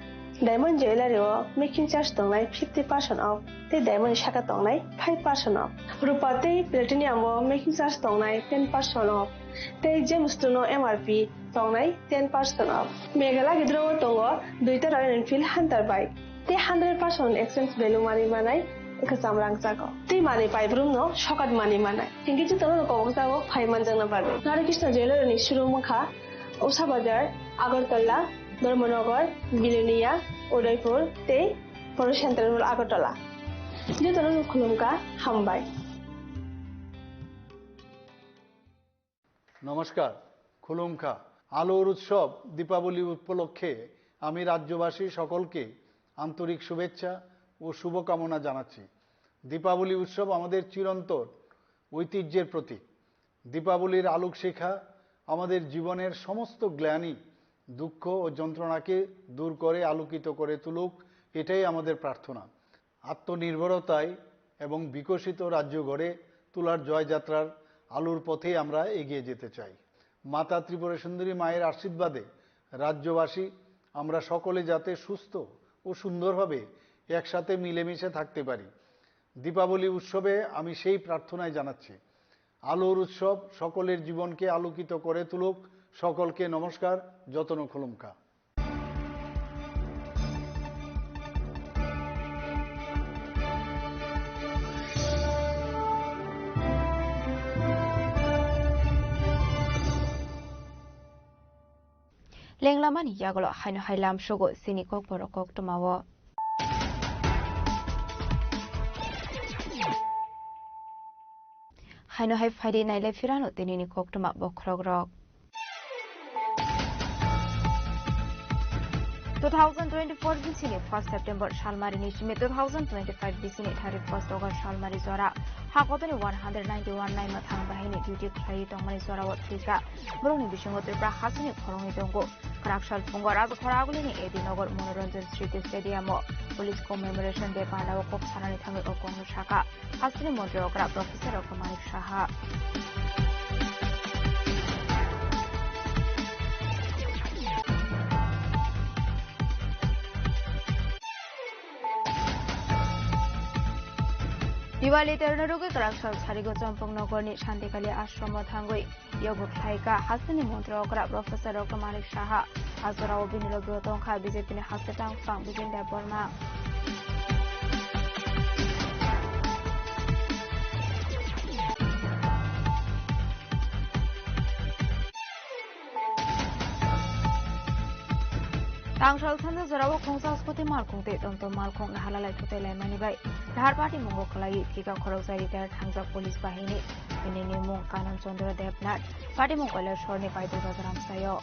Diamond Jewelers making charge tongnai 50% off. Te diamond shaka tongnai 5% off. Rupa te platinum making charge tongnai 10% off. tei Jamestown MRP tongnai 10% off. Meghala gidro tongo 2ta Royal Enfield Hunter bike tei 100% exchange value mani manai ekasam rang jago. Tei mani paibrum no sokat mani manai. Hingi jitono kong jago phaiman jangna parbe. Nare Krishna Jewelry ni showroom kha Usha Bazar, Agartala, Dharmanagar, Bilonia, Udaipur tei Poro Central Agartala. Jitono khulumka hambai. নমস্কার, খুলুমখা আলোর উৎসব দীপাবলি উপলক্ষে আমি রাজ্যবাসী সকলকে আন্তরিক শুভেচ্ছা ও শুভকামনা জানাচ্ছি। দীপাবলি উৎসব আমাদের চিরন্তর ঐতিহ্যের প্রতীক। দীপাবলির আলোকশিখা আমাদের জীবনের সমস্ত গ্লানি, দুঃখ ও যন্ত্রণাকে দূর করে আলোকিত করে তুলুক, এটাই আমাদের প্রার্থনা। আত্মনির্ভরতায় এবং বিকশিত রাজ্য গড়ে তোলার জয়যাত্রার আলোর পথে আমরা এগিয়ে যেতে চাই। মাতা ত্রিপুরা সুন্দরী মায়ের আশীর্বাদে রাজ্যবাসী আমরা সকলে যাতে সুস্থ ও সুন্দরভাবে একসাথে মিলেমিশে থাকতে পারি। দীপাবলি উৎসবে আমি সেই প্রার্থনাই জানাচ্ছি। আলোর উৎসব সকলের জীবনকে আলোকিত করে তুলুক। সকলকে নমস্কার, যতন খুলুমকা। Lenglamani yagolo haino hailam shogo sini kok borok kok tomawo. Haino hai faidi naile firano tinini kok toma bokrogrok. 2024 bisini 1 September Shalmari nishime 2025 bisini 31 August Shalmari zora hakotoni 191 naima thang bahini duty khai tongmani zora watrika boroni bisongo tripura hasini khoroni dongo karakshal fungo raj khoragulini edinogor monoranjan smriti stadium police commemoration day panawo kok sarani thangi okong shaka hasini mantri okra professor Manik Saha Diwali ternarugi karakshal sarigo champong nogorni Shantikali ashram thangoi yogo khlaika hasini mantra okra professor Manik Saha azora obinilo gotong kha BJP ni hasetang phang bijin da borma Tangshal thanda zorawo khongsa skoti malkhongte tomtom malkhong halalai thutai laimani bai dhar party mongo khlai kika khorosai retired thangjak police bahini binini mong Kanan Chandra Devnath party mongola shorni paidu bazaram sayo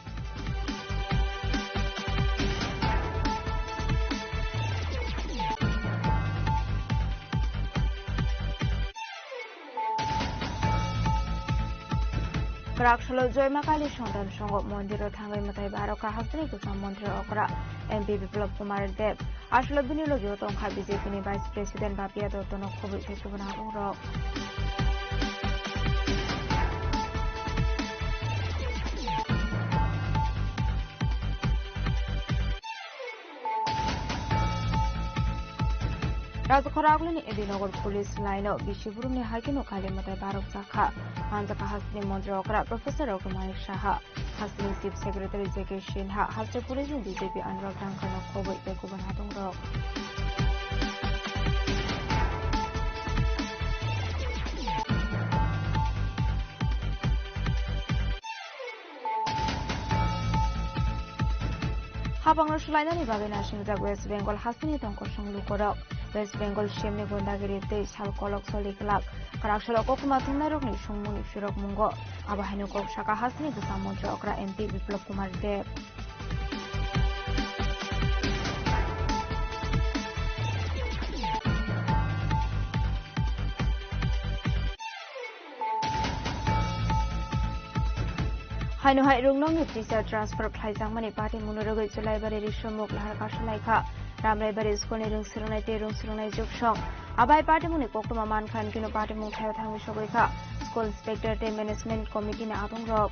Karakshalo Joymakali Shondan Shongo Mondiro Tangai Matai Baroka Hasni Kusam Mondiro Okra MP Biplop Kumar Dev Ashlo Binilo Yotong Kha BJP ni Vice President Bapia Dotono Kobi Tekubana Ro Razkhoragulini Edinogor Police Line Bishipuruni Hakino Kali Matai Barok Sakha Hanjaka Hasni Mondiro Okra Professor Manik Saha Hasni Chief Secretary JK Shinha Hasni Police BJP Anurag Dankano Kobi Tekubana Ro Habang Sulainani Bagana Shinjak West Bengal Hasni Tongko Shonglu Korok West Bengal Shemni Gondagiri Te Shal Kolok Soliklak Karakshalo Kokuma Tunarokni Shongmuni Shirok Mungo Abahinu Kok Shaka Hasni Gusam Montra Okra MP Biplop Kumar Dev Haino hai rungnong ni teacher transfer khlaijang mani party munurogoi chulaibari risomok lahar kasalaikha ramraibari school ni rungsirunai te rungsirunai joksong abai party muni koktoma man khan kino party mung thayo thangmi sogoikha school inspector te management committee na abong rok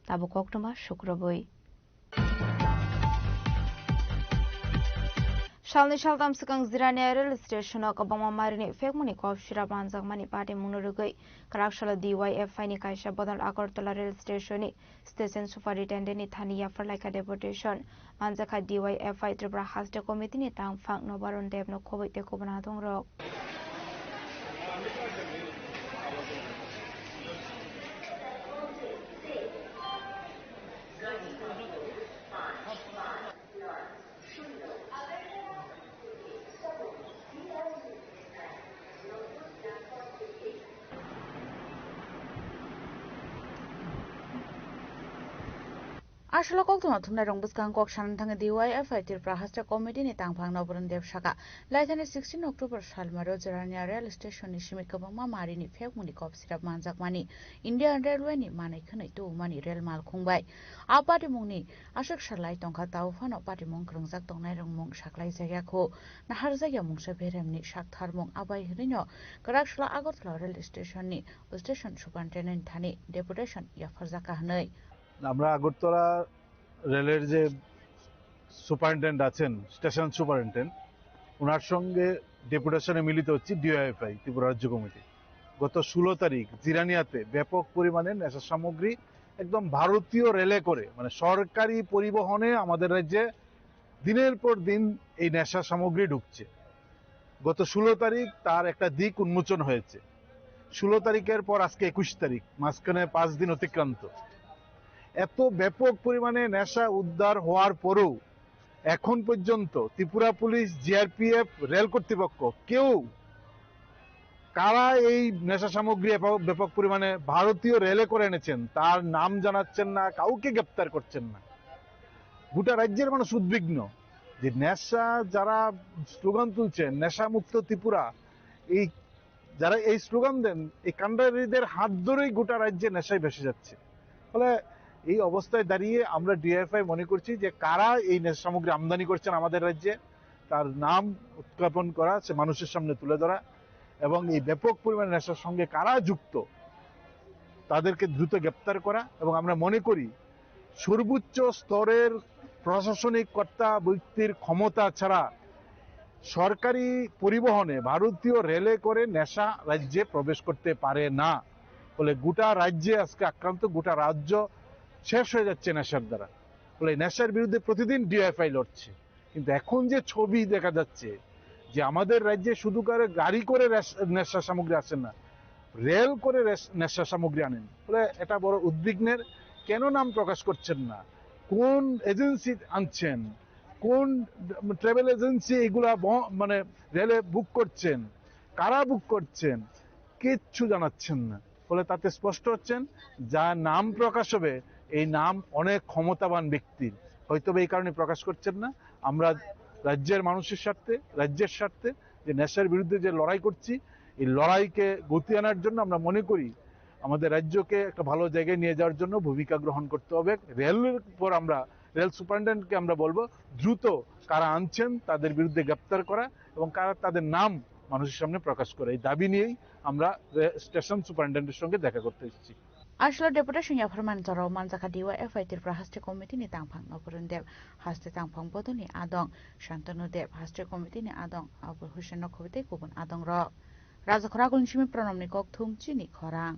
tabu koktoma shukroboi Shalni Shaldam Sikang Zirani Rail Station Kabama Marini Fekmuni Kov Shira Banzakmani Party Munurugai Karakshal DYFI ni Kaisha Bodal Agartala Rail Station Station Superintendent ni Thania for like a deputation Manzaka DYFI Tribra Hasda Committee ni Tang Fang no Baron Dev no Covid de Cobanatong Rock. আসলে কক্তমা থুমনা রংবুসকাং cock সানথাঙ্গে DYFI Tripura হাস্টা committee নি তাংফাং নবরন দেব শাখা লাইথানে 16 October সালমারো জরানিয়া rail station नि सिमिक कबंगमा मारिनि फेकमुनि कपसिराब मानजाकमानि Indian railway नि मानै खनै तो मानि rail माल खुंबाय आ party मुंनि आशक सालाय तंखा ताउफानो पार्टी मुं ग्रंजाक तंनाय रंमुं साखलाय जायगाखौ नाहार जायगा मुंसा बेरेमनि साकथार मुं आबाय हरिनो गराखसला आगरतला रेल स्टेशन नि स्टेशन सुपारिनटेन्डेन्ट थानि डेपुटेशन याफरजाका हनै আমরা আগরতলা রেলের যে সুপারিনটেন্ডেন্ট আছেন স্টেশন সুপারিনটেন্ডেন্ট ওনার সঙ্গে ডেপুটেশনে মিলিত হচ্ছে ডিওএফআই ত্রিপুরা রাজ্য কমিটি গত 16 তারিখ জিরানিয়াতে ব্যাপক পরিমাণে নেশা সামগ্রী একদম ভারতীয় রেলে করে মানে সরকারি পরিবহনে আমাদের রাজ্যে দিনের পর দিন এই নেশা সামগ্রী ঢুকছে গত 16 তারিখ তার একটা দিক উন্মোচন হয়েছে 16 তারিখের পর আজকে 21 তারিখ মাঝখানে 5 দিন অতিক্রান্ত এত ব্যাপক পরিমাণে নেশা উদ্ধার হওয়ার পরেও এখন পর্যন্ত ত্রিপুরা পুলিশ জিআরপিএফ রেল কর্তৃপক্ষ কেউ কারা এই নেশা সামগ্রী ব্যাপক পরিমাণে ভারতীয় রেলে করে এনেছেন তার নাম জানাচ্ছেন না কাউকে গ্রেফতার করছেন না গোটা রাজ্যের মানুষ উদ্বিগ্ন যে নেশা যারা স্লোগান তুলছেন নেশা মুক্ত ত্রিপুরা এই যারা এই স্লোগান দেন এই কাণ্ডারীদের হাত ধরেই গোটা রাজ্যে নেশায় ভেসে যাচ্ছে ফলে এই অবস্থায় দাঁড়িয়ে আমরা ডিএফআই মনে করছি যে কারা এই নেশা সামগ্রী আমদানি করছেন আমাদের রাজ্যে তার নাম উত্থাপন করা সে মানুষের সামনে তুলে ধরা এবং এই ব্যাপক পরিমাণে নেশার সঙ্গে কারা যুক্ত তাদেরকে দ্রুত গ্রেপ্তার করা এবং আমরা মনে করি সর্বোচ্চ স্তরের প্রশাসনিক কর্তা ব্যক্তির ক্ষমতা ছাড়া সরকারি পরিবহনে ভারতীয় রেলে করে নেশা রাজ্যে প্রবেশ করতে পারে না ফলে গোটা রাজ্যে আজকে আক্রান্ত গোটা রাজ্য শেষ হয়ে যাচ্ছে নেশার দ্বারা ফলে নেশার বিরুদ্ধে প্রতিদিন ডিএফআই লড়ছে কিন্তু এখন যে ছবি দেখা যাচ্ছে যে আমাদের রাজ্যে শুধু করে গাড়ি করে নেশা সামগ্রী আসেন না রেল করে নেশা সামগ্রী আনেন ফলে এটা বড় উদ্বিগ্নের কেন নাম প্রকাশ করছেন না কোন এজেন্সি আনছেন কোন ট্রাভেল এজেন্সি এগুলা মানে রেলে বুক করছেন কারা বুক করছেন কিচ্ছু জানাচ্ছেন না ফলে তাতে স্পষ্ট হচ্ছেন যা নাম প্রকাশ হবে এই নাম অনেক ক্ষমতাবান ব্যক্তির হয়তো এই কারণে প্রকাশ করছেন না আমরা রাজ্যের মানুষের স্বার্থে রাজ্যের স্বার্থে যে নেশার বিরুদ্ধে যে লড়াই করছি এই লড়াইকে গতি আনার জন্য আমরা মনে করি আমাদের রাজ্যকে একটা ভালো জায়গায় নিয়ে যাওয়ার জন্য ভূমিকা গ্রহণ করতে হবে রেলের উপর আমরা রেল সুপারিনটেন্ডেন্টকে আমরা বলবো দ্রুত কারা আনছেন তাদের বিরুদ্ধে গ্রেপ্তার করা এবং কারা তাদের নাম মানুষের সামনে প্রকাশ করে এই দাবি নিয়েই আমরা স্টেশন সুপারিনটেন্ডেন্টের সঙ্গে দেখা করতে এসেছি আসলে ডেপুটেশন ইয়াফরমান জরাও মানজাকা ডিওএফআই ত্রিপুরা হাস্টে কমিটি নি তাংফাং নবরন দেব হাস্টে তাংফাং বদনি আদং শান্তনু দেব হাস্টে কমিটি নি আদং আবুল হোসেন নখবিতে গুবুন আদং র রাজখরাগুল সিমি প্রণমনি কক থুমচি নি খরাং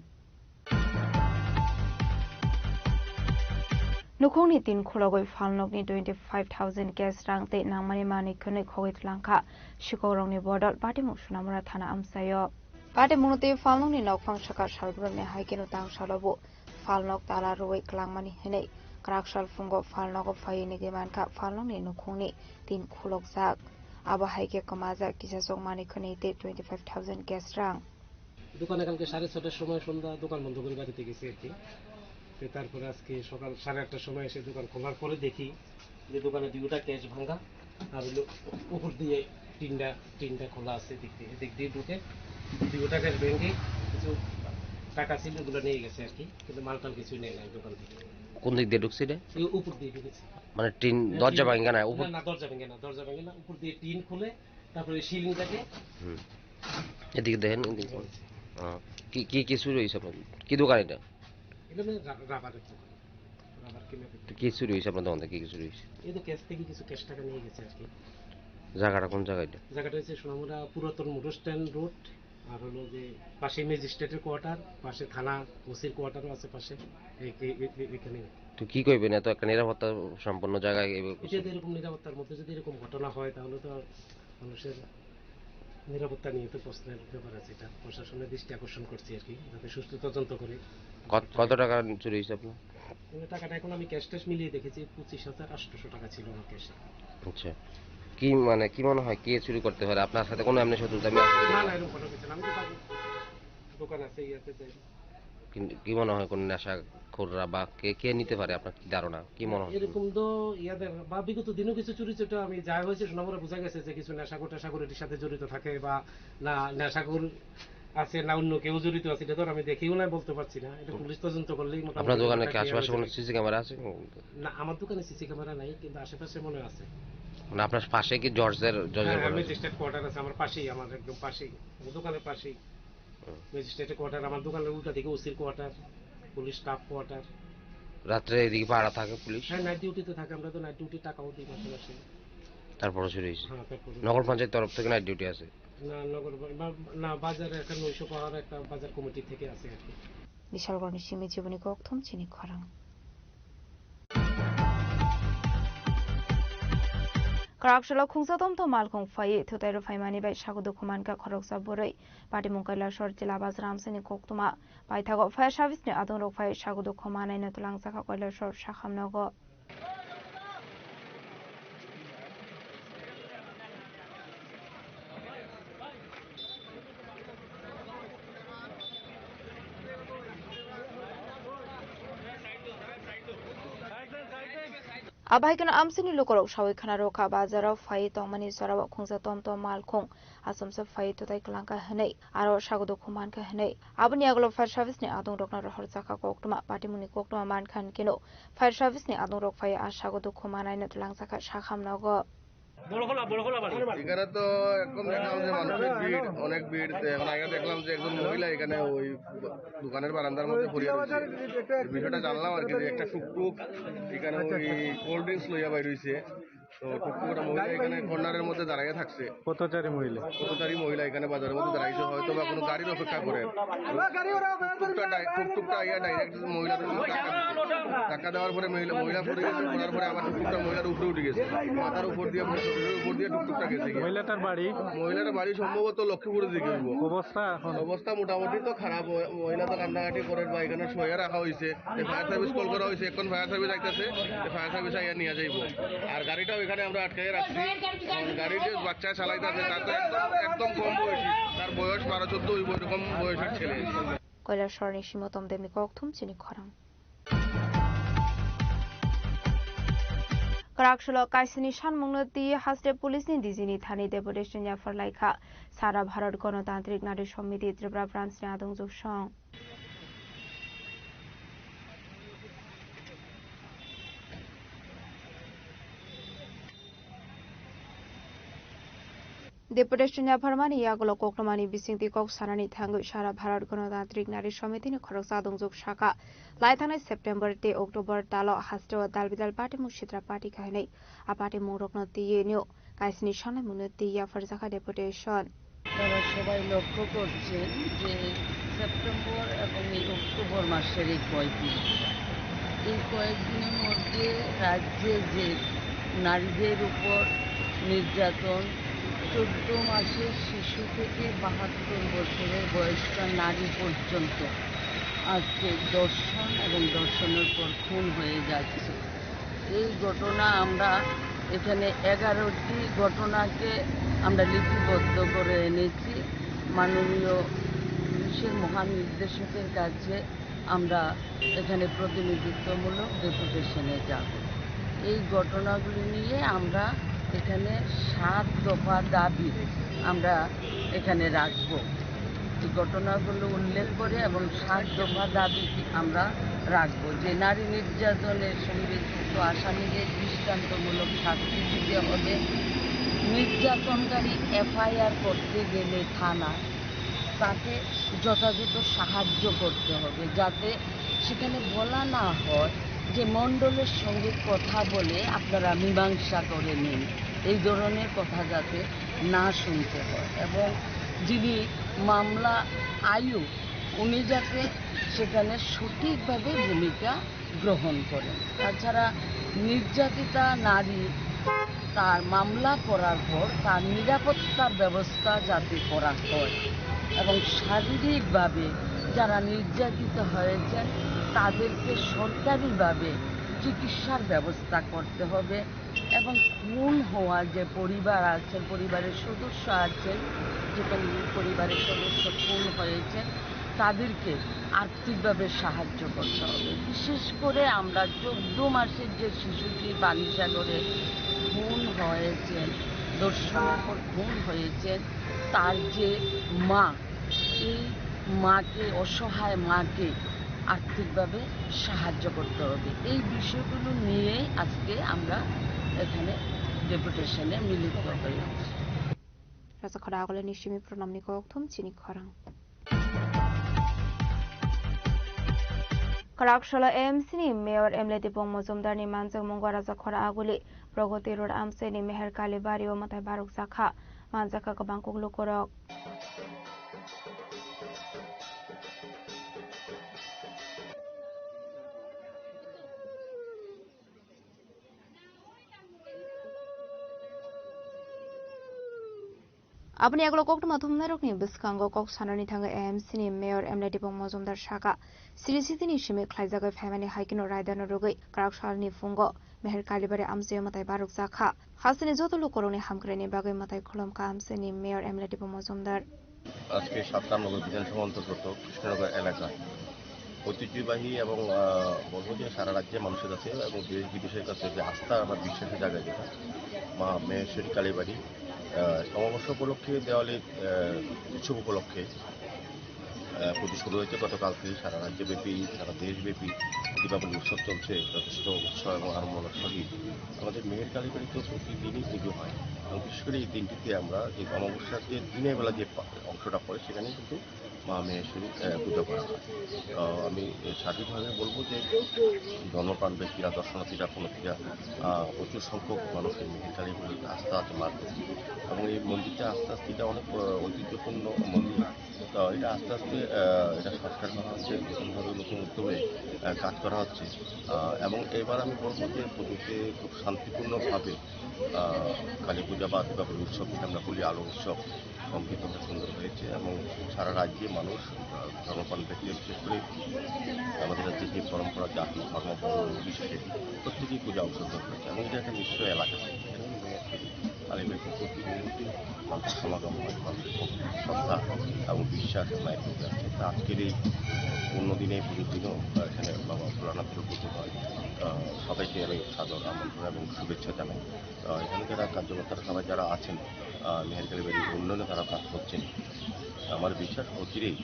নুখংনি তিন খোলগৈ ফালনকনি 25,000 কেস রাংতে নাংমানি মানি খनै খগৈ tlangkha শিকরংনি বদল পাটিমু সুনামরা থানা আমসায় পাটিমুনতে ফালনকনি নকফাং সাকা সালব্রমনি হাইকেনো তাং সালবো ফালনক তালা রoi klangmani hinai krakshal fungo falnok phayini gemanka falnokni nukhungni tin khulokjak aba haike kamaja kisasok mani khनै te 25,000 কেস রাং দোকানে কালকে 6:30টার সময় সন্ধ্যা দোকান বন্ধ করে বাড়িতে গেছি আর কি তারপরে আজকে সকাল 8:30টার সময় এসে দোকান খোলার পরে দেখি যে দোকানে দুটো ক্যাশ ভাঙা আর উপর দিয়ে তিনটা খোলা আছে দিক দিয়ে ঢুকে দুটো ক্যাশ ভেঙে কিছু টাকা ছিল ওগুলো নিয়ে গেছে আর কি কিন্তু মালটাল কিছু নেই নাই দোকান থেকে কোন দিক দিয়ে ঢুকছে রে উপর দিয়ে ঢুকেছে মানে টিন দরজা ভাঙা না উপর না দরজা ভাঙে না উপর দিয়ে টিন খুলে তারপরে সিলিংটাকে এদিকে দেখেন কি কি শুরু হয়েছে কি দোকান এটা রাবার কিনে কি শুরু হয়েছে আপনার দোকান থেকে কি শুরু হয়েছে এই তো ক্যাশ থেকে কিছু ক্যাশ টাকা নিয়ে গেছে আর কি জায়গাটা কোন জায়গায়? জায়গাটা হচ্ছে সোনামুড়া পুরাতন মোটর স্ট্যান্ড রোড, আর হলো যে পাশে ম্যাজিস্ট্রেটের কোয়ার্টার, পাশে থানা ওসির কোয়ার্টারও আছে পাশে, এখানে। তো কি কইবেন, এত একটা নিরাপত্তা সম্পন্ন জায়গায় যদি এরকম নিরাপত্তার মধ্যে যদি এরকম ঘটনা হয় তাহলে তো মানুষের নিরাপত্তা নিয়ে তো প্রশ্নের ব্যাপার আছে। এটা প্রশাসনের দৃষ্টি আকর্ষণ করছি আর কি, যাতে সুষ্ঠু তদন্ত করে। কত টাকা চুরি হয়েছে আপনার? টাকাটা এখন আমি ক্যাশ ট্যাশ মিলিয়ে দেখেছি 25,800 টাকা ছিল আমার ক্যাশে। আচ্ছা, কি মানে কি মনে হয় কে চুরি করতে পারে? আপনার সাথে কোনো এমনি শত্রুতা আছে? না না, এরকম কোনো কিছু না, আমি তো দোকান আছে ইয়াতে যাই। কি মনে হয় কোন নেশাখোররা বা কে নিতে পারে, আপনার কি ধারণা, কি মনে হয়? এরকম তো ইয়াদের বা বিগত দিনও কিছু চুরি চুটা আমি যা হয়েছে সোনামুড়া বোঝা গেছে যে কিছু নেশাখোর এটির সাথে জড়িত থাকে, বা না নেশাখোর আছে না অন্য কেউ জড়িত আছে, এটা তো আমি দেখিও না, বলতে পারছি না। এটা পুলিশ তদন্ত করলেই। আপনার দোকানে কি আশেপাশে কোনো সিসি ক্যামেরা আছে? না, আমার দোকানে সিসি ক্যামেরা নাই, কিন্তু আশেপাশে মনে আছে। মানে আপনার পাশে কি জজের ম্যাজিস্ট্রেট কোয়ার্টার আছে আমার পাশেই, আমার একদম পাশেই, আমার দোকানের পাশেই ম্যাজিস্ট্রেটের কোয়ার্টার, আমার দোকানের উল্টা দিকে ওসির কোয়ার্টার, পুলিশ স্টাফ কোয়ার্টার। রাত্রে এদিকে পাহারা থাকে পুলিশ? হ্যাঁ, নাইট ডিউটিতে থাকে, আমরা তো নাইট ডিউটি টাকাও দিই মাসে মাসে। তারপরে চুরি হয়েছে? হ্যাঁ, তারপরে নগর পঞ্চায়েত তরফ থেকে নাইট ডিউটি আছে? না, নগর না, বাজারে একটা 900 পাহাড় একটা বাজার কমিটি থেকে আছে আর কি। বিশালগড় নিশিমি জীবনী কক্থম চিনি খরাং Karakshalo khungsatom to malkhung faye thotairu faimani bai sagudu khumanka khoroksa borei party mungkaila shor jila bazram seni koktuma paithago fire service ni adong rok fai sagudu khumanai na tulang saka koila shor sakhamnago Abaikan amsini lukorok shawi khana roka bazaro fai tongmani sarawa khungsa tomto malkhung asamsa fai totai klangka hanei aro sagudu khumanka hanei abuni aglo fire service ni adong rokna rohor jaka koktuma patimuni koktuma mankhan kino fire service ni adong rok fai asagudu khumanai na tulang jaka sakhamnago এখানে তো একদম দেখলাম যে মানুষের ভিড়, অনেক ভিড়। এখন আগে দেখলাম যে একজন মহিলা এখানে ওই দোকানের বারান্দার মধ্যে পড়িয়া রয়েছে। বিষয়টা জানলাম আর কি, যে একটা টুকটুক এখানে ওই কোল্ড ড্রিঙ্কস লইয়া বাইর হয়েছে। তো টুকটুক মহিলা এখানে কর্নারের মধ্যে দাঁড়িয়ে থাকছে। পথচারী মহিলা এখানে বাজারের মধ্যে দাঁড়াইছে, হয়তো বা কোনো গাড়ির অপেক্ষা করে। টুকটুকটা আইয়া ডাইরেক্ট মহিলাদের ধাক্কা দেওয়ার পরে মহিলা পড়ে গেছে। পড়ার পরে আবার টুকটুকটা মহিলার উপরে উঠে গেছে, মাথার উপর দিয়ে টুকটুকটা গেছে। মহিলাটার বাড়ি সম্ভবত লক্ষ্মীপুরের দিকে। অবস্থা মোটামুটি তো খারাপ। মহিলা তো কান্নাকাটি করে, বা এখানে শোয়া রাখা হয়েছে। ফায়ার সার্ভিস কল করা হয়েছে, এখন ফায়ার সার্ভিস আইতেছে, ফায়ার সার্ভিস আইয়া নিয়ে যাইব। আর গাড়িটাও এখানে আমরা আটকাই রাখছি। গাড়ি যে বাচ্চা চালাইতেছে তার তো একদম কম বয়সী, তার বয়স 12-14 হইব, এরকম বয়সের ছেলে। কৈলাসর নিশিমতম দেমি কক্থম চিনি খরাং Karakshalo kaisini shanmungno ti hasde police ni dijini thani deputation ya farlaikha sara bharat ganotantrik nari samiti tripura branch ni adong juksong Deputation ya Parmani Yagolo Koklamani Bisingti Kok Sanani Tangu Shara Bharat Ganotantrik Nari Samiti ni Khoroksa Dongjok Shaka Laithane September te October talo hasto dalbidal party mushitra party khainei a party murokno tiye nyo kaisini shana munno tiya farjaka deputation তারা সবাই লক্ষ্য করছেন যে September এবং October মাসের এই কয়েকদিনের মধ্যে রাজ্যে যে নারীদের উপর নির্যাতন 14 মাসের শিশু থেকে 72 বছরের বয়স্ক নারী পর্যন্ত আজকে দর্শন এবং দর্শনের পর খুন হয়ে যাচ্ছে। এই ঘটনা আমরা এখানে 11টি ঘটনাকে আমরা লিপিবদ্ধ করে এনেছি। মাননীয় পুলিশের মহানির্দেশকের কাছে আমরা এখানে প্রতিনিধিত্বমূলক ডেপুটেশনে যাব। এই ঘটনাগুলি নিয়ে আমরা এখানে 7 দফা দাবি আমরা এখানে রাখব। এই ঘটনাগুলো উল্লেখ করে এবং 7 দফা দাবি আমরা রাখব, যে নারী নির্যাতনের সঙ্গে যুক্ত আসামিদের দৃষ্টান্তমূলক শাস্তি দিতে হবে, নির্যাতনকারী এফআইআর করতে গেলে থানা তাকে যথাযথ সাহায্য করতে হবে, যাতে সেখানে বলা না হয় যে মণ্ডলের সঙ্গে কথা বলে আপনারা মীমাংসা করে নিন। এই ধরনের কথা যাতে না শুনতে হয়, এবং যিনি মামলা আয়ুক উনি যাতে সেখানে সঠিকভাবে ভূমিকা গ্রহণ করেন। তাছাড়া নির্যাতিতা নারী তার মামলা করার পর তার নিরাপত্তার ব্যবস্থা যাতে করা হয়, এবং শারীরিকভাবে যারা নির্যাতিত হয়েছেন তাদেরকে সরকারিভাবে চিকিৎসার ব্যবস্থা করতে হবে, এবং খুন হওয়া যে পরিবার আছেন, পরিবারের সদস্য আছেন, যেখানে পরিবারের সদস্য খুন হয়েছেন তাদেরকে আর্থিকভাবে সাহায্য করতে হবে। বিশেষ করে আমরা 14 মাসের যে শিশুটি বালিসাগরে খুন হয়েছেন, ধর্ষণের পর খুন হয়েছেন, তার যে মা, এই মাকে, অসহায় মাকে আর্থিকভাবে সাহায্য করতে হবে। এই বিষয়গুলো নিয়েই আজকে আমরা এখানে ডেপুটেশনে মিলিত হয়েছি। Rasa khara agole nishimi pronamni kokthum chini khorang. Karakshalo AMC ni Mayor Emleti Pong Mozumdar ni Manjak Mungwa Rasa khara agole Pragoti Road Amse ni Meher Kalibari o Matai Baruk Zakha Manjaka Kabangkok Lukorok. Abni aglo kok tuma thumna rokni biskango kok sanani thanga AMC ni Mayor Emleti Pong Mozumdar Shaka Sirisiti ni shime khlaijaga family haikino raidano rogai Karakshal ni fungo Meher Kalibari Amse matai Baruk Zakha Hasini jotolo koroni hamkreni bagai matai kholomka Amse ni Mayor Emleti Pong Mozumdar আজকে 7 নম্বর বিধানসভা অন্তর্গত কৃষ্ণনগর এলাকায় ঐতিহ্যবাহী এবং বলবো যে সারা রাজ্যের মানুষের কাছে এবং দেশ বিদেশের কাছে যে আস্থা বা বিশ্বাসের জায়গা যেটা মা মেহেশ্বরী কালীবাড়ি সমাবর্ষ উপলক্ষে দেওয়ালির উৎসব উপলক্ষে পুজো শুরু হয়েছে গতকাল থেকে। সারা রাজ্যব্যাপী সারা দেশব্যাপী দীপাবলি উৎসব চলছে যথেষ্ট উৎসব এবং আড়ম্বরের সহিত। আমাদের মেহের কালীবাড়িতে প্রতিদিনই পুজো হয় এবং বিশেষ করে এই দিনটিতে আমরা যে অমাবস্যার যে দিনের বেলা যে অংশটা পড়ে সেখানে কিন্তু মা মেহেশ্বরী পুজো করা হয়। আমি সার্বিকভাবে বলবো যে ধর্মপ্রাণ ব্যক্তিরা, দর্শনার্থীরা, পুণ্যার্থীরা প্রচুর সংখ্যক মানুষের মেহের কালীবাড়িতে আস্থা আছে মার প্রতি, এবং এই মন্দিরটা আস্তে আস্তে এটা অনেক ঐতিহ্যপূর্ণ মন্দির। তো এটা আস্তে আস্তে এটা সংস্কার করা হচ্ছে, নতুনভাবে নতুন উদ্যোগে কাজ করা হচ্ছে, এবং এবার আমি বলবো যে পুজোতে খুব শান্তিপূর্ণভাবে কালী পূজা বা দীপাবলি উৎসব যেটা আমরা বলি আলো উৎসব সম্পূর্ণ সুন্দর হয়েছে, এবং সারা রাজ্যে মানুষ ধর্মপ্রাণ ব্যক্তি বিশেষ করে আমাদের রাজ্যে যে পরম্পরা জাতি ধর্ম বিশেষে প্রত্যেকেই পূজা অংশগ্রহণ করেছে, এবং এটা একটা নিশ্চয় এলাকা কালীবাড়িতে প্রতিনিয়তই মানুষের সমাগম হয়, মানুষের শ্রদ্ধা এবং বিশ্বাস মায়ের প্রতি আছে। তা আজকের এই অন্যদিনে পুজোর দিনও এখানে বাবা ভোলানাথের পুজো হয়। সবাইকে আমি সাদর আমন্ত্রণ এবং শুভেচ্ছা জানাই। এখানে যারা কার্যকর্তারা সবাই যারা আছেন মেহের কালীবাড়ির উন্নয়নে তারা কাজ করছেন। আমার বিশ্বাস অচিরেই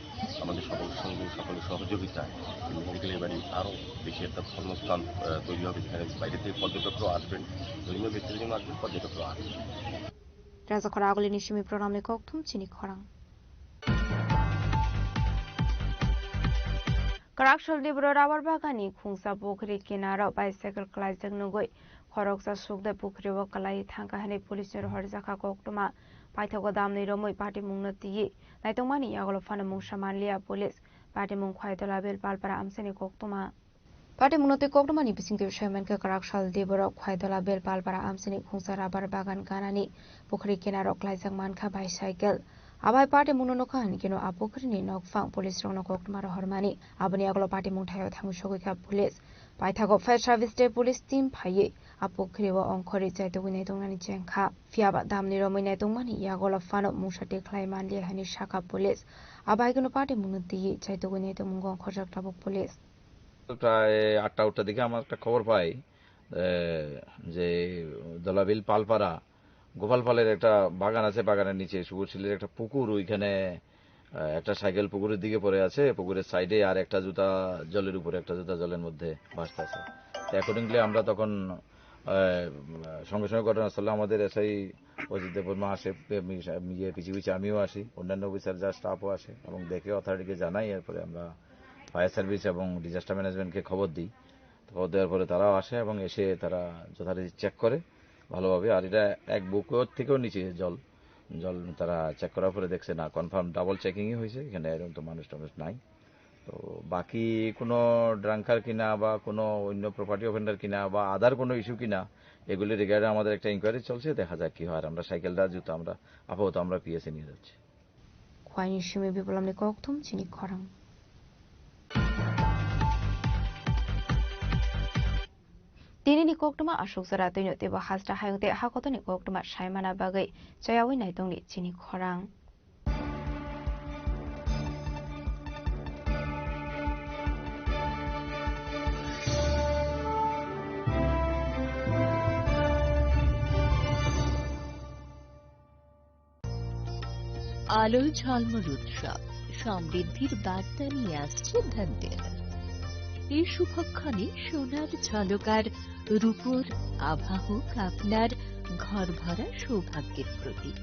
আমাদের সকলের সঙ্গে সকলের সহযোগিতায় মেহের কালীবাড়ি আরও বেশি একটা ধর্মস্থান তৈরি হবে, যেখানে বাইরে থেকে পর্যটকরাও আসবেন, ধর্মীয় ব্যক্তির জন্য আসবেন, পর্যটকরাও আসবেন। Rasa khara agole nishimi pronamni kokthum chini khorang. Karakshal Dibro Rabar Bagani Khungsa Pokri Kinara bicycle klaijak nugoi Khoroksa Sukda Pokri o Kalai Thangkahani Police Horzaka Koktuma Paithago Damni Romoi Party Mungnati Naitongmani Yagolo Fana Mungshamanlia Police Party Mung Khwaidola Bel Palpara Amseni Koktuma Party Mungnati Koktuma ni Bising Shaman ka Karakshal Dibro Khwaidola Bel Palpara Amseni Khungsa Rabar Bagan Ganani Pokri Kinara klaijak manka bicycle Abai party munono khan kino apokri ni nokfang police rong koktuma hormani abani aglo party mungthayo thamusogoi ka police paithago fire service day police team phaye apokri wa ongkhori chaito gunai tongani chengkha fiaba damni romoi tongmani yagolo fano mungsate khlai manli hani shaka police abai kono party munoti chaito gunai tongmung khojak tabuk police প্রায় 8টা দিকে আমার একটা খবর পাই যে দলাবিল পালপাড়া গোপাল পালের একটা বাগান আছে, বাগানের নিচে সুবশিলের একটা পুকুর, ওইখানে একটা সাইকেল পুকুরের দিকে পড়ে আছে, পুকুরের সাইডে আর একটা জুতা জলের উপরে, একটা জুতা জলের মধ্যে ভাসতে আছে। অ্যাকর্ডিংলি আমরা তখন সঙ্গে সঙ্গে ঘটনাস্থলে আমাদের এসআই অজিত দেববর্মা আসে, পিছিয়ে পিছিয়ে আমিও আসি, অন্যান্য অফিসার যা স্টাফও আসে এবং দেখে অথরিটিকে জানাই। এরপরে আমরা ফায়ার সার্ভিস এবং ডিজাস্টার ম্যানেজমেন্টকে খবর দিই। খবর দেওয়ার পরে তারাও আসে এবং এসে তারা যথারীতি চেক করে ভালোভাবে। আর এটা এক বুকের থেকেও নিচে জল তারা চেক করার পরে দেখছে না, কনফার্ম ডাবল চেকিংই হয়েছে, এখানে এরকম তো মানুষ নাই। তো বাকি কোনো ড্রাঙ্কার কিনা বা কোনো অন্য প্রপার্টি অফেন্ডার কিনা বা আদার কোনো ইস্যু কিনা এগুলি রিগার্ডে আমাদের একটা ইনকোয়ারি চলছে, দেখা যাক কি হয়। আমরা সাইকেলটা জুতো আপাতত আমরা পিএসএ নিয়ে যাচ্ছি। খোয়াইনি সিমি বিপ্লবনি কক্থম চিনি খরাং दिनैनि कक्टमा अशोक जरा दैनो तेबो हाजरा हायंते हाकतनि कक्टमा सायमाना बागै जयावै नायदंनि चिनि खरां আলোর ঝলমল উৎসব সমৃদ্ধির বার্তা নিয়ে আসছে ধনতেরাস। এই শুভক্ষণে সোনার ঝলকার রূপোর আভা হোক আপনার ঘর ভরা সৌভাগ্যের প্রতীক।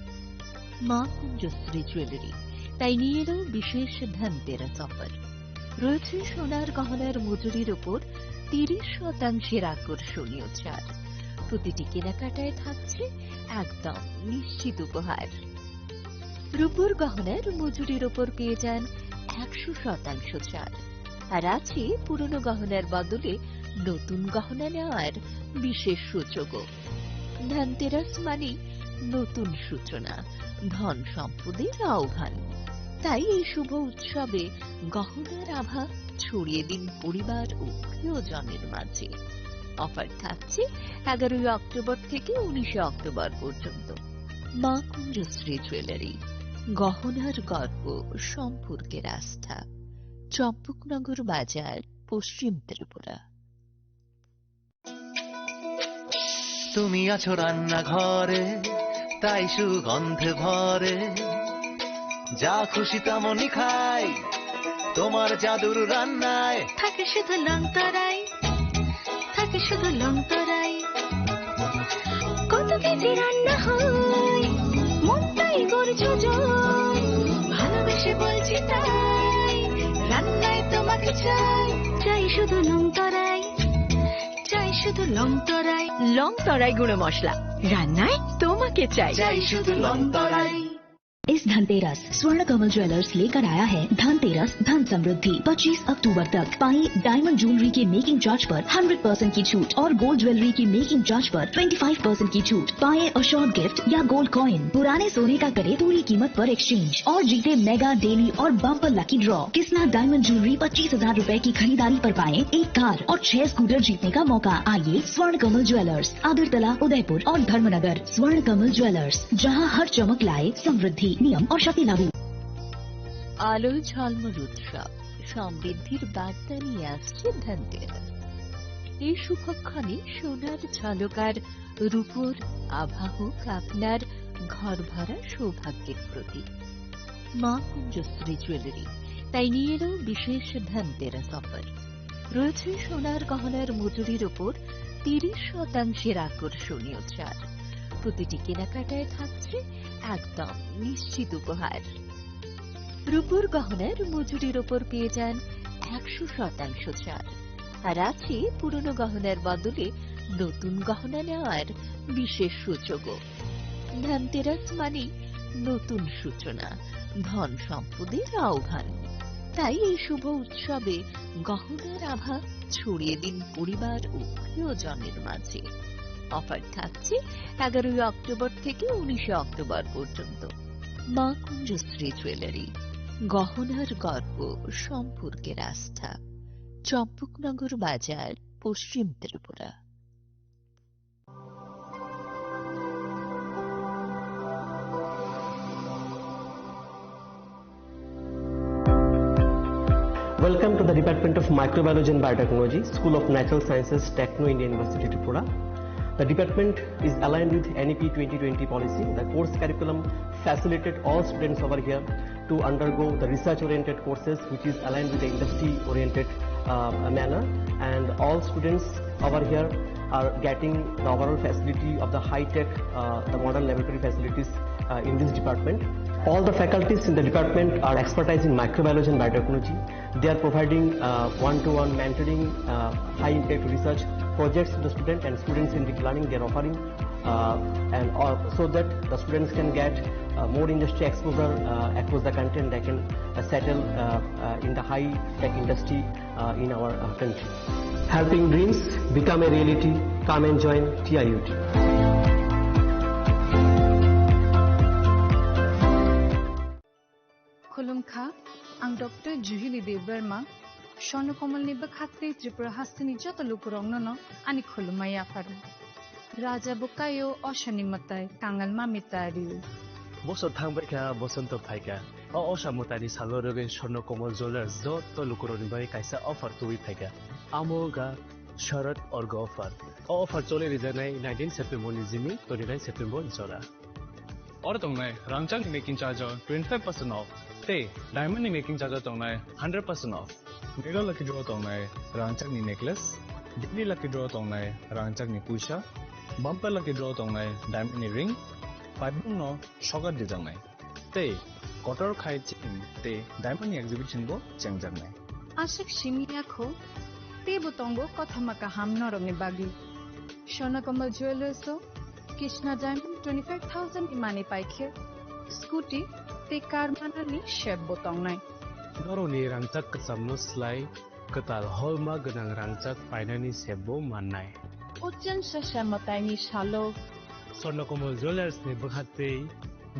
মা কুঞ্জশ্রী জুয়েলারি তাই নিয়ে এলো বিশেষ ধনতেরাস অফার। রয়েছে সোনার গহনার মজুরির উপর 30% আকর্ষণীয় ছাড়। প্রতিটি কেনাকাটায় থাকছে একদম নিশ্চিত উপহার। রূপোর গহনার মজুরির উপর পেয়ে যান 100% ছাড়। আর আছে পুরনো গহনার বদলে নতুন গহনা নেওয়ার বিশেষ সুযোগও। ধনতেরাস মানে নতুন সূচনা, ধন সম্পদের আহ্বান। তাই এই শুভ উৎসবে গহনার আভা ছড়িয়ে দিন পরিবার ও প্রিয়জনের মাঝে। অফার থাকছে 11 অক্টোবর থেকে 19 অক্টোবর পর্যন্ত। মা কুঞ্জশ্রী জুয়েলারি, গহনার গর্ব, সম্পর্কের আস্থা। চম্পকনগর বাজার, পশ্চিম ত্রিপুরা। তুমি আছো রান্নাঘরে, তাই সুগন্ধে ভরে, যা খুশি তেমনই খাই, তোমার জাদুর রান্নায় থাকে শুধু লংতরাই, থাকে শুধু লংতরাই। কত কেজি রান্না হয়, মনটাই করছো জয়, ভালোবেসে বলছি তাই, রান্নায় তোমাকে চাই, চাই শুধু লংতরাই, চাই শুধু লংতরাই। লংতরাই গুঁড়ো মশলা, রান্নায় তোমাকে চাই, চাই শুধু লংতরাই। इस धनतेरस स्वर्ण कमल ज्वेलर्स लेकर आया है धनतेरस धन समृद्धि। 25 अक्टूबर तक पाई डायमंड ज्वेलरी के मेकिंग चार्ज पर 100% की छूट और गोल्ड ज्वेलरी की मेकिंग चार्ज पर 25% की छूट। पाए अशोर्ड गिफ्ट या गोल्ड कॉइन। पुराने सोने का करे पूरी कीमत पर एक्सचेंज और जीते मेगा डेली और bumper lucky draw. Kisna diamond jewellery 25,000 रूपए की खरीदारी पर पाए 1 कार और 6 स्कूटर जीतने का मौका। आइए स्वर्ण कमल ज्वेलर्स, आगरतला, उदयपुर और धर्मनगर। स्वर्ण कमल ज्वेलर्स, जहां हर चमक लाए समृद्धि। नियम और शर्तें लागू। আলোয় ঝলমল উৎসব সমৃদ্ধির বার্তা নিয়ে আসছে ধনতেরাস। এই শুভক্ষণে সোনার ঝলকার রূপোর আভা হোক আপনার ঘর ভরা সৌভাগ্যের প্রতীক। মা কুঞ্জশ্রী জুয়েলারি তাই নিয়ে এলো বিশেষ ধনতেরাস অফার। রয়েছে সোনার গহনার মজুরির উপর 30% আকর্ষণীয় ছাড়। প্রতিটি কেনাকাটায় থাকছে একদম নিশ্চিত উপহার। রূপোর গহনার মজুরির উপর পেয়ে যান 100% ছাড়। আর আছে পুরনো গহনার বদলে নতুন গহনা নেওয়ার বিশেষ সুযোগও। ধনতেরাস মানে নতুন সূচনা, ধন সম্পদের আহ্বান। তাই এই শুভ উৎসবে গহনার আভা ছড়িয়ে দিন পরিবার ও প্রিয়জনের মাঝে। অফার থাকছে 11 অক্টোবর থেকে 19 অক্টোবর পর্যন্ত। মা কুঞ্জশ্রী জুয়েলারি, গহনার গর্ব, সম্পর্কের আস্থা। চম্পকনগর বাজার, পশ্চিম Tripura. Welcome to the Department of Microbiology and Biotechnology, School of Natural Sciences, Techno India University, Tripura. The department is aligned with NEP 2020 policy. The course curriculum facilitated all students over here to undergo the research-oriented courses, which is aligned with the industry-oriented manner. And all students over here are getting the overall facility of the high-tech, the modern laboratory facilities in this department. All the faculties in the department are expertise in microbiology and biotechnology. They are providing one-to-one mentoring, high-impact research projects to the student and students-centric learning. They are offering and so that the students can get more industry exposure across the country, and they can settle in the high-tech industry in our country. Helping dreams become a reality. Come and join TIUT. खुलुमखा आं doctor जुहिली देव Burma स्वर्णकमलनि बखाते Tripura हास्तिनि जत लुकुरंनो आनि खुलुमाया pharaoh राजा Bukayo अशनि मताय Kangal मामितारिउ बसर थांबायखा बसंत फायखा अशा मतानि सालरगे स्वर्णकमल jewellers जत लुकुरनि bye कायसा अफार तुइ फायखा आमोगा शरद अर्ग अफार चले रिजानाय 19 September निजिनि 29 September जरा और तंगनाय रांचांग मेकिंग चार्ज 25% ऑफ ते डायमंड मेकिंग चार्ज तंगनाय 100% ऑफ मेगा लकी ड्रॉ तंगनाय रांचांग नि नेकलेस दिल्ली लकी ड्रॉ तंगनाय रांचांग नि पुइसा बम्पर लकी ड्रॉ तंगनाय डायमंड नि रिंग फाइबनो शगर दिजांनाय ते कटर खाय चिन ते डायमंड नि एग्जिबिशन बो चेंगजांनाय आशिक शिमियाखो ते बुतंगो कथामाका हामनरंनि बागि स्वर्णकमल ज्वेलर्स कृष्णा डायमंड 25,000 इमानी पाइखे स्कूटी ते कार मानानि शेप बोतंगनाय नरनि रांचाक कसामनो स्लाय कताल हलमा गनां रांचाक पाइनानि सेबो माननाय उच्चन सशमतायनि सालो स्वर्णकमल ज्वेलर्स नि बखाते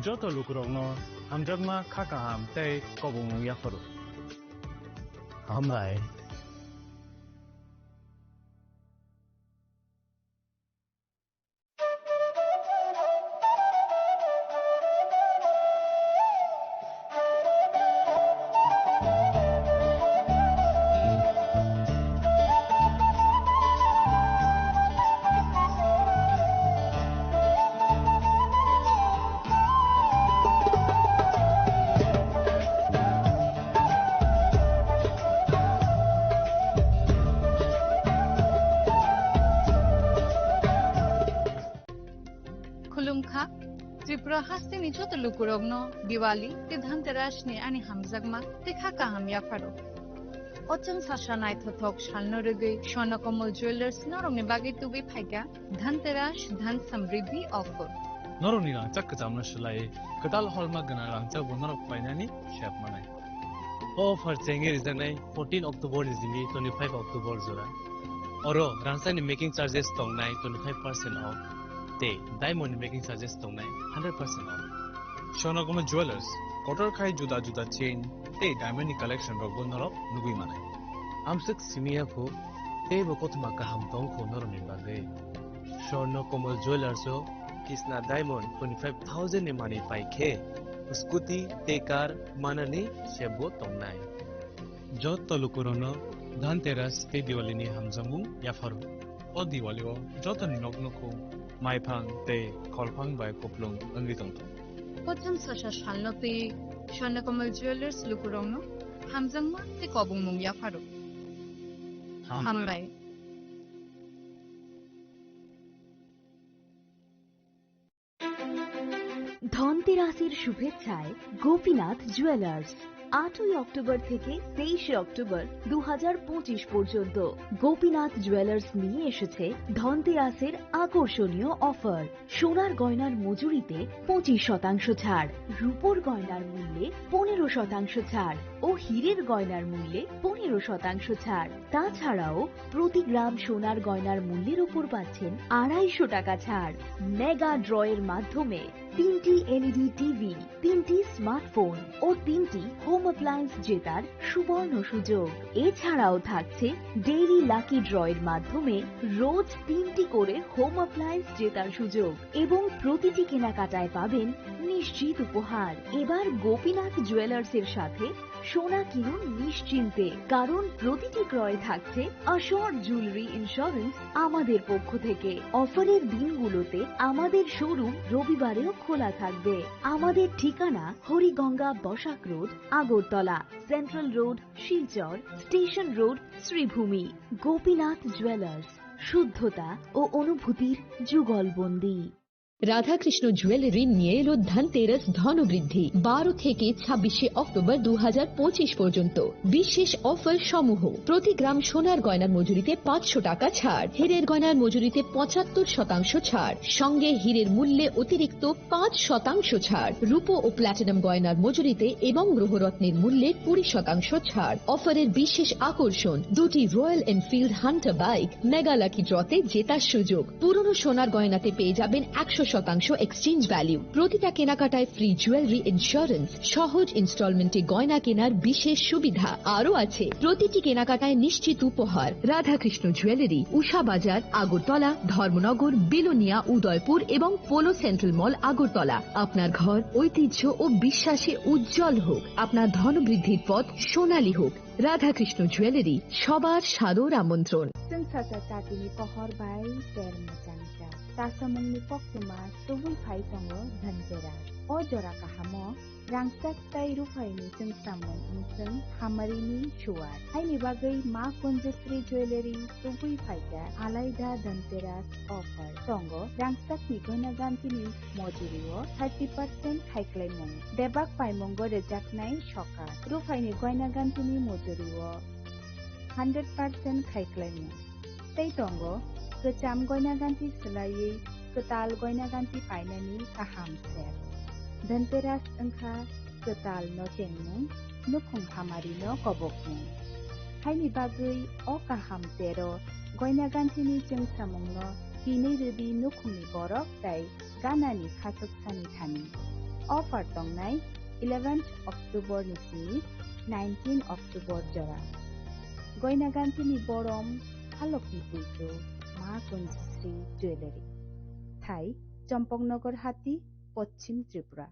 जत लुकुरंनो हामजागमा खाका हाम ते कबुं याफरो हामलाय खुलुमखा त्रिपुरा हास्तिनि जत लुकुरंनो दिवाली ते धनतेरासनि आनि हामजागमा ते खाका हाम याफारो अचन साशा नायथथक सालनो रगै स्वर्णकमल ज्वेलर्स नरमनि बागै तुबि फायगा धनतेरास धन समृद्धि ऑफर नरनि रांचाक कजामनो सलाय कदाल हलमा गना रांचाक बनरक पाइनानि शेप मानाय ऑफर चेंगे रिजानाय 14 अक्टोबर निजिनि 25 अक्टोबर जरा और रांचानि मेकिंग चार्जेस तंगनाय 25% ऑफ ते डायमंड मेकिंग चार्जेस तंगनाय 100% ऑफ स्वर्णकमल ज्वेलर्स कटर खाय जुदा जुदा चेन ते डायमंड कलेक्शन रग बनरक नुगुइ मानाय आमसक सिमियाखो ते बकतमा गाहाम तंखो नरनि बागै स्वर्णकमल ज्वेलर्स कृष्णा डायमंड 25,000 नि मानि पाइखे स्कूटी ते कार मानानि सेबो तंगनाय जत तलुकुरनो धनतेरस ते दिवालीनि हामजामु याफारो ओ दिवालीओ जतनि नगनको माइफां ते खलफां बाय कपलुं अंगि तंतो पचन सशा सालनोते स्वर्णकमल ज्वेलर्स लुकुरंनो हामजांमा ते कबुं मुं याफारो हामलाय ধনতেরাসের শুভেচ্ছায় গোপীনাথ জুয়েলার্স 8ই অক্টোবর থেকে 23শে অক্টোবর 2025 পর্যন্ত গোপীনাথ জুয়েলার্স নিয়ে এসেছে ধনতেরাসের আকর্ষণীয় অফার সোনার গয়নার মজুরিতে 25% ছাড় রূপোর গয়নার মূল্যে 15% ছাড় ও হীরের গয়নার মূল্যে 15% ছাড় তাছাড়াও প্রতি গ্রাম সোনার গয়নার মূল্যের উপর পাচ্ছেন 250 টাকা ছাড় মেগা ড্রয়ের মাধ্যমে 3টি এলইডি টিভি 3টি স্মার্টফোন ও 3টি হোম অ্যাপ্লায়েন্স জেতার সুবর্ণ সুযোগ এছাড়াও থাকছে ডেইলি লাকি ড্রয়ের মাধ্যমে রোজ 3টি করে হোম অ্যাপ্লায়েন্স জেতার সুযোগ এবং প্রতিটি কেনাকাটায় পাবেন নিশ্চিত উপহার এবার গোপীনাথ জুয়েলার্সের সাথে সোনা কিনুন নিশ্চিন্তে কারণ প্রতিটি ক্রয়ে থাকছে অ্যাশোর্ড জুয়েলারি ইন্স্যুরেন্স আমাদের পক্ষ থেকে অফারের দিনগুলোতে আমাদের শোরুম রবিবারেও খোলা থাকবে আমাদের ঠিকানা Hariganga Basak road Agartala central road Silchar station road Sribhumi Gopinath jewellers শুদ্ধতা ও অনুভূতির যুগলবন্দী রাধাকৃষ্ণ জুয়েলারি নিয়ে এলো ধনতেরাস ধনবৃদ্ধি 12 থেকে 26 অক্টোবর 2025 পর্যন্ত বিশেষ অফার সমূহ প্রতি গ্রাম সোনার গয়নার মজুরিতে 500 টাকা ছাড়, হীরের গয়নার মজুরিতে 75% ছাড়, সঙ্গে হীরের মূল্যে অতিরিক্ত 5% ছাড়, রূপো ও প্ল্যাটিনাম গয়নার মজুরিতে এবং গ্রহরত্নের মূল্যে 20% ছাড়। অফারের বিশেষ আকর্ষণ দুটি Royal Enfield Hunter bike mega lucky ড্রতে জেতার সুযোগ। পুরনো সোনার গয়নাতে পেয়ে যাবেন 100% এক্সচেঞ্জ ভ্যালু। প্রতিটা কেনাকাটায় ফ্রি জুয়েলারি ইন্স্যুরেন্স, সহজ ইনস্টলমেন্টে গয়না কেনার বিশেষ সুবিধা আরও আছে। প্রতিটি কেনাকাটায় নিশ্চিত উপহার। রাধাকৃষ্ণ জুয়েলারি, উষা বাজার, আগরতলা, ধর্মনগর, বিলোনিয়া, উদয়পুর এবং পোলো সেন্ট্রাল মল, আগরতলা। আপনার ঘর ঐতিহ্য ও বিশ্বাসে উজ্জ্বল হোক, আপনার ধনবৃদ্ধির পথ সোনালী হোক। রাধাকৃষ্ণ জুয়েলারি, সবার সাদর আমন্ত্রণ। Sensasa tatini pohor bai ter macangca. Tasamungni poktuma tubul phai tongo dhanjera. O jora kahamo rangsak tai rufai ni sengsamung inseng hamarini shuar. Haini bagai ma Kunjasri Jewelry tubul phai ka alaida dhanteras offer. Tongo rangsak ni goina gantini mojurio 30% haiklai mung. Debak pai mungo rejaknai shokar. Rufai ni goina gantini mojurio 100% खाइख्लायमु तै दंगो गोजाम गयना गान्थि सोलायै गोताल गयना गान्थि पाइनानि गाहाम सेर धनतेरास ओंखा गोताल न तेंमु नुखुं हामारि न कबकमु हायनि बागै अ गाहाम तेरो गयना गान्थिनि जों सामुंनो दिनै रुबि नुखुंनि बरफ ताय गानानि खासकसानि थानि अफार दंनाय 11 अक्टोबर निसिनि 19 अक्टोबर जरा गयना गान्थिनि बरम हालकनि पुइतो मा कुंजश्री ज्वेलारि थाई चम्पकनगर हाटी Paschim Tripura.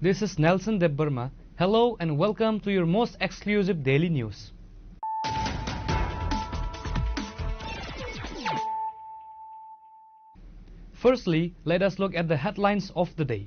This is Nelson Debbarma. Hello and welcome to your most exclusive daily news. Firstly, let us look at the headlines of the day.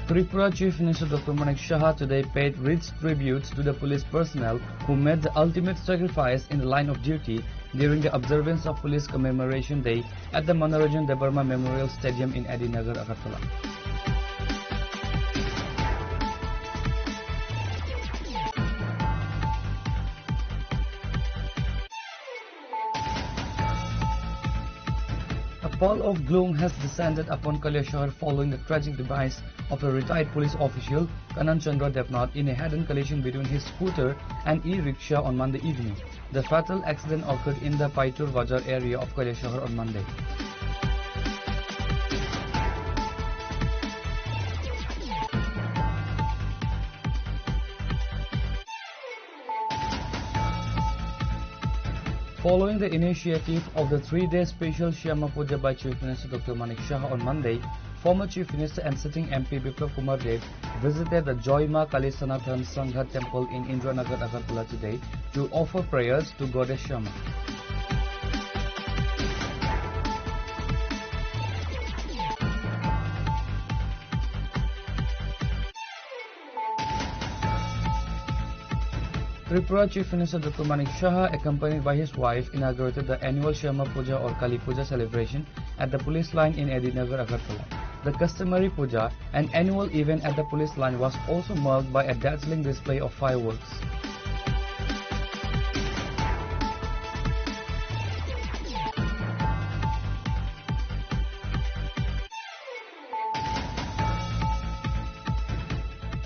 Tripura Chief Minister Dr. Manik Shah today paid rich tributes to the police personnel who made the ultimate sacrifice in the line of duty during the observance of Police Commemoration Day at the Manoranjan Debbarma Memorial Stadium in Adinagar, Agartala. A pall of gloom has descended upon Kaliashahar following the tragic demise of a retired police official, Kanan Chandra Debnath, in a head-on collision between his scooter and e-rickshaw on Monday evening. The fatal accident occurred in the Paitur Bajar area of Kaliashahar on Monday. Following the initiative of the 3-day special Shyama Puja by Chief Minister Dr. Manik Shah on Monday, former Chief Minister and sitting MP Biplab Kumar Dev visited the Joy Ma Kali Sanathan Sangha temple in Indranagar, Agartala today to offer prayers to Goddess Shyama. Tripura Chief Minister Dr. Manik Shah, accompanied by his wife, inaugurated the annual Shyama Puja or Kali Puja celebration at the police line in Adinagar, Agartala. The customary puja, an annual event at the police line, was also marked by a dazzling display of fireworks.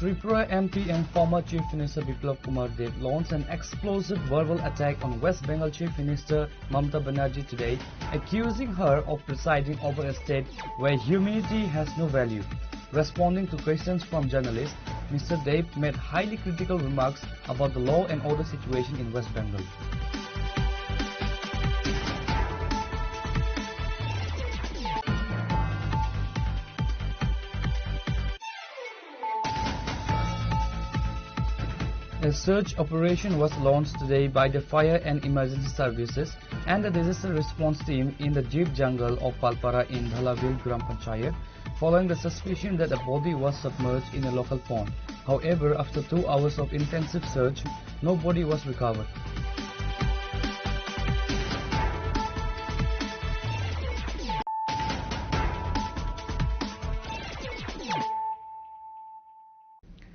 Tripura MP and former Chief Minister Biplab Kumar Dev launched an explosive verbal attack on West Bengal Chief Minister Mamata Banerjee today, accusing her of presiding over a state where humanity has no value. Responding to questions from journalists, Mr. Dev made highly critical remarks about the law and order situation in West Bengal. A search operation was launched today by the Fire and Emergency Services and the Disaster Response Team in the deep jungle of Palpara in Dhalavil Gram Panchayat, following the suspicion that a body was submerged in a local pond. However, after 2 hours of intensive search, no body was recovered.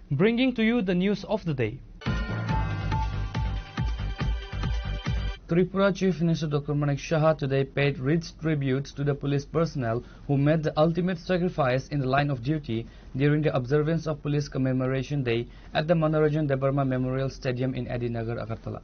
Bringing to you the news of the day. Tripura Chief Minister Dr. Manik Shah today paid rich tributes to the police personnel who made the ultimate sacrifice in the line of duty during the observance of Police Commemoration Day at the Manoranjan Debarma Memorial Stadium in Adinagar, Agartala.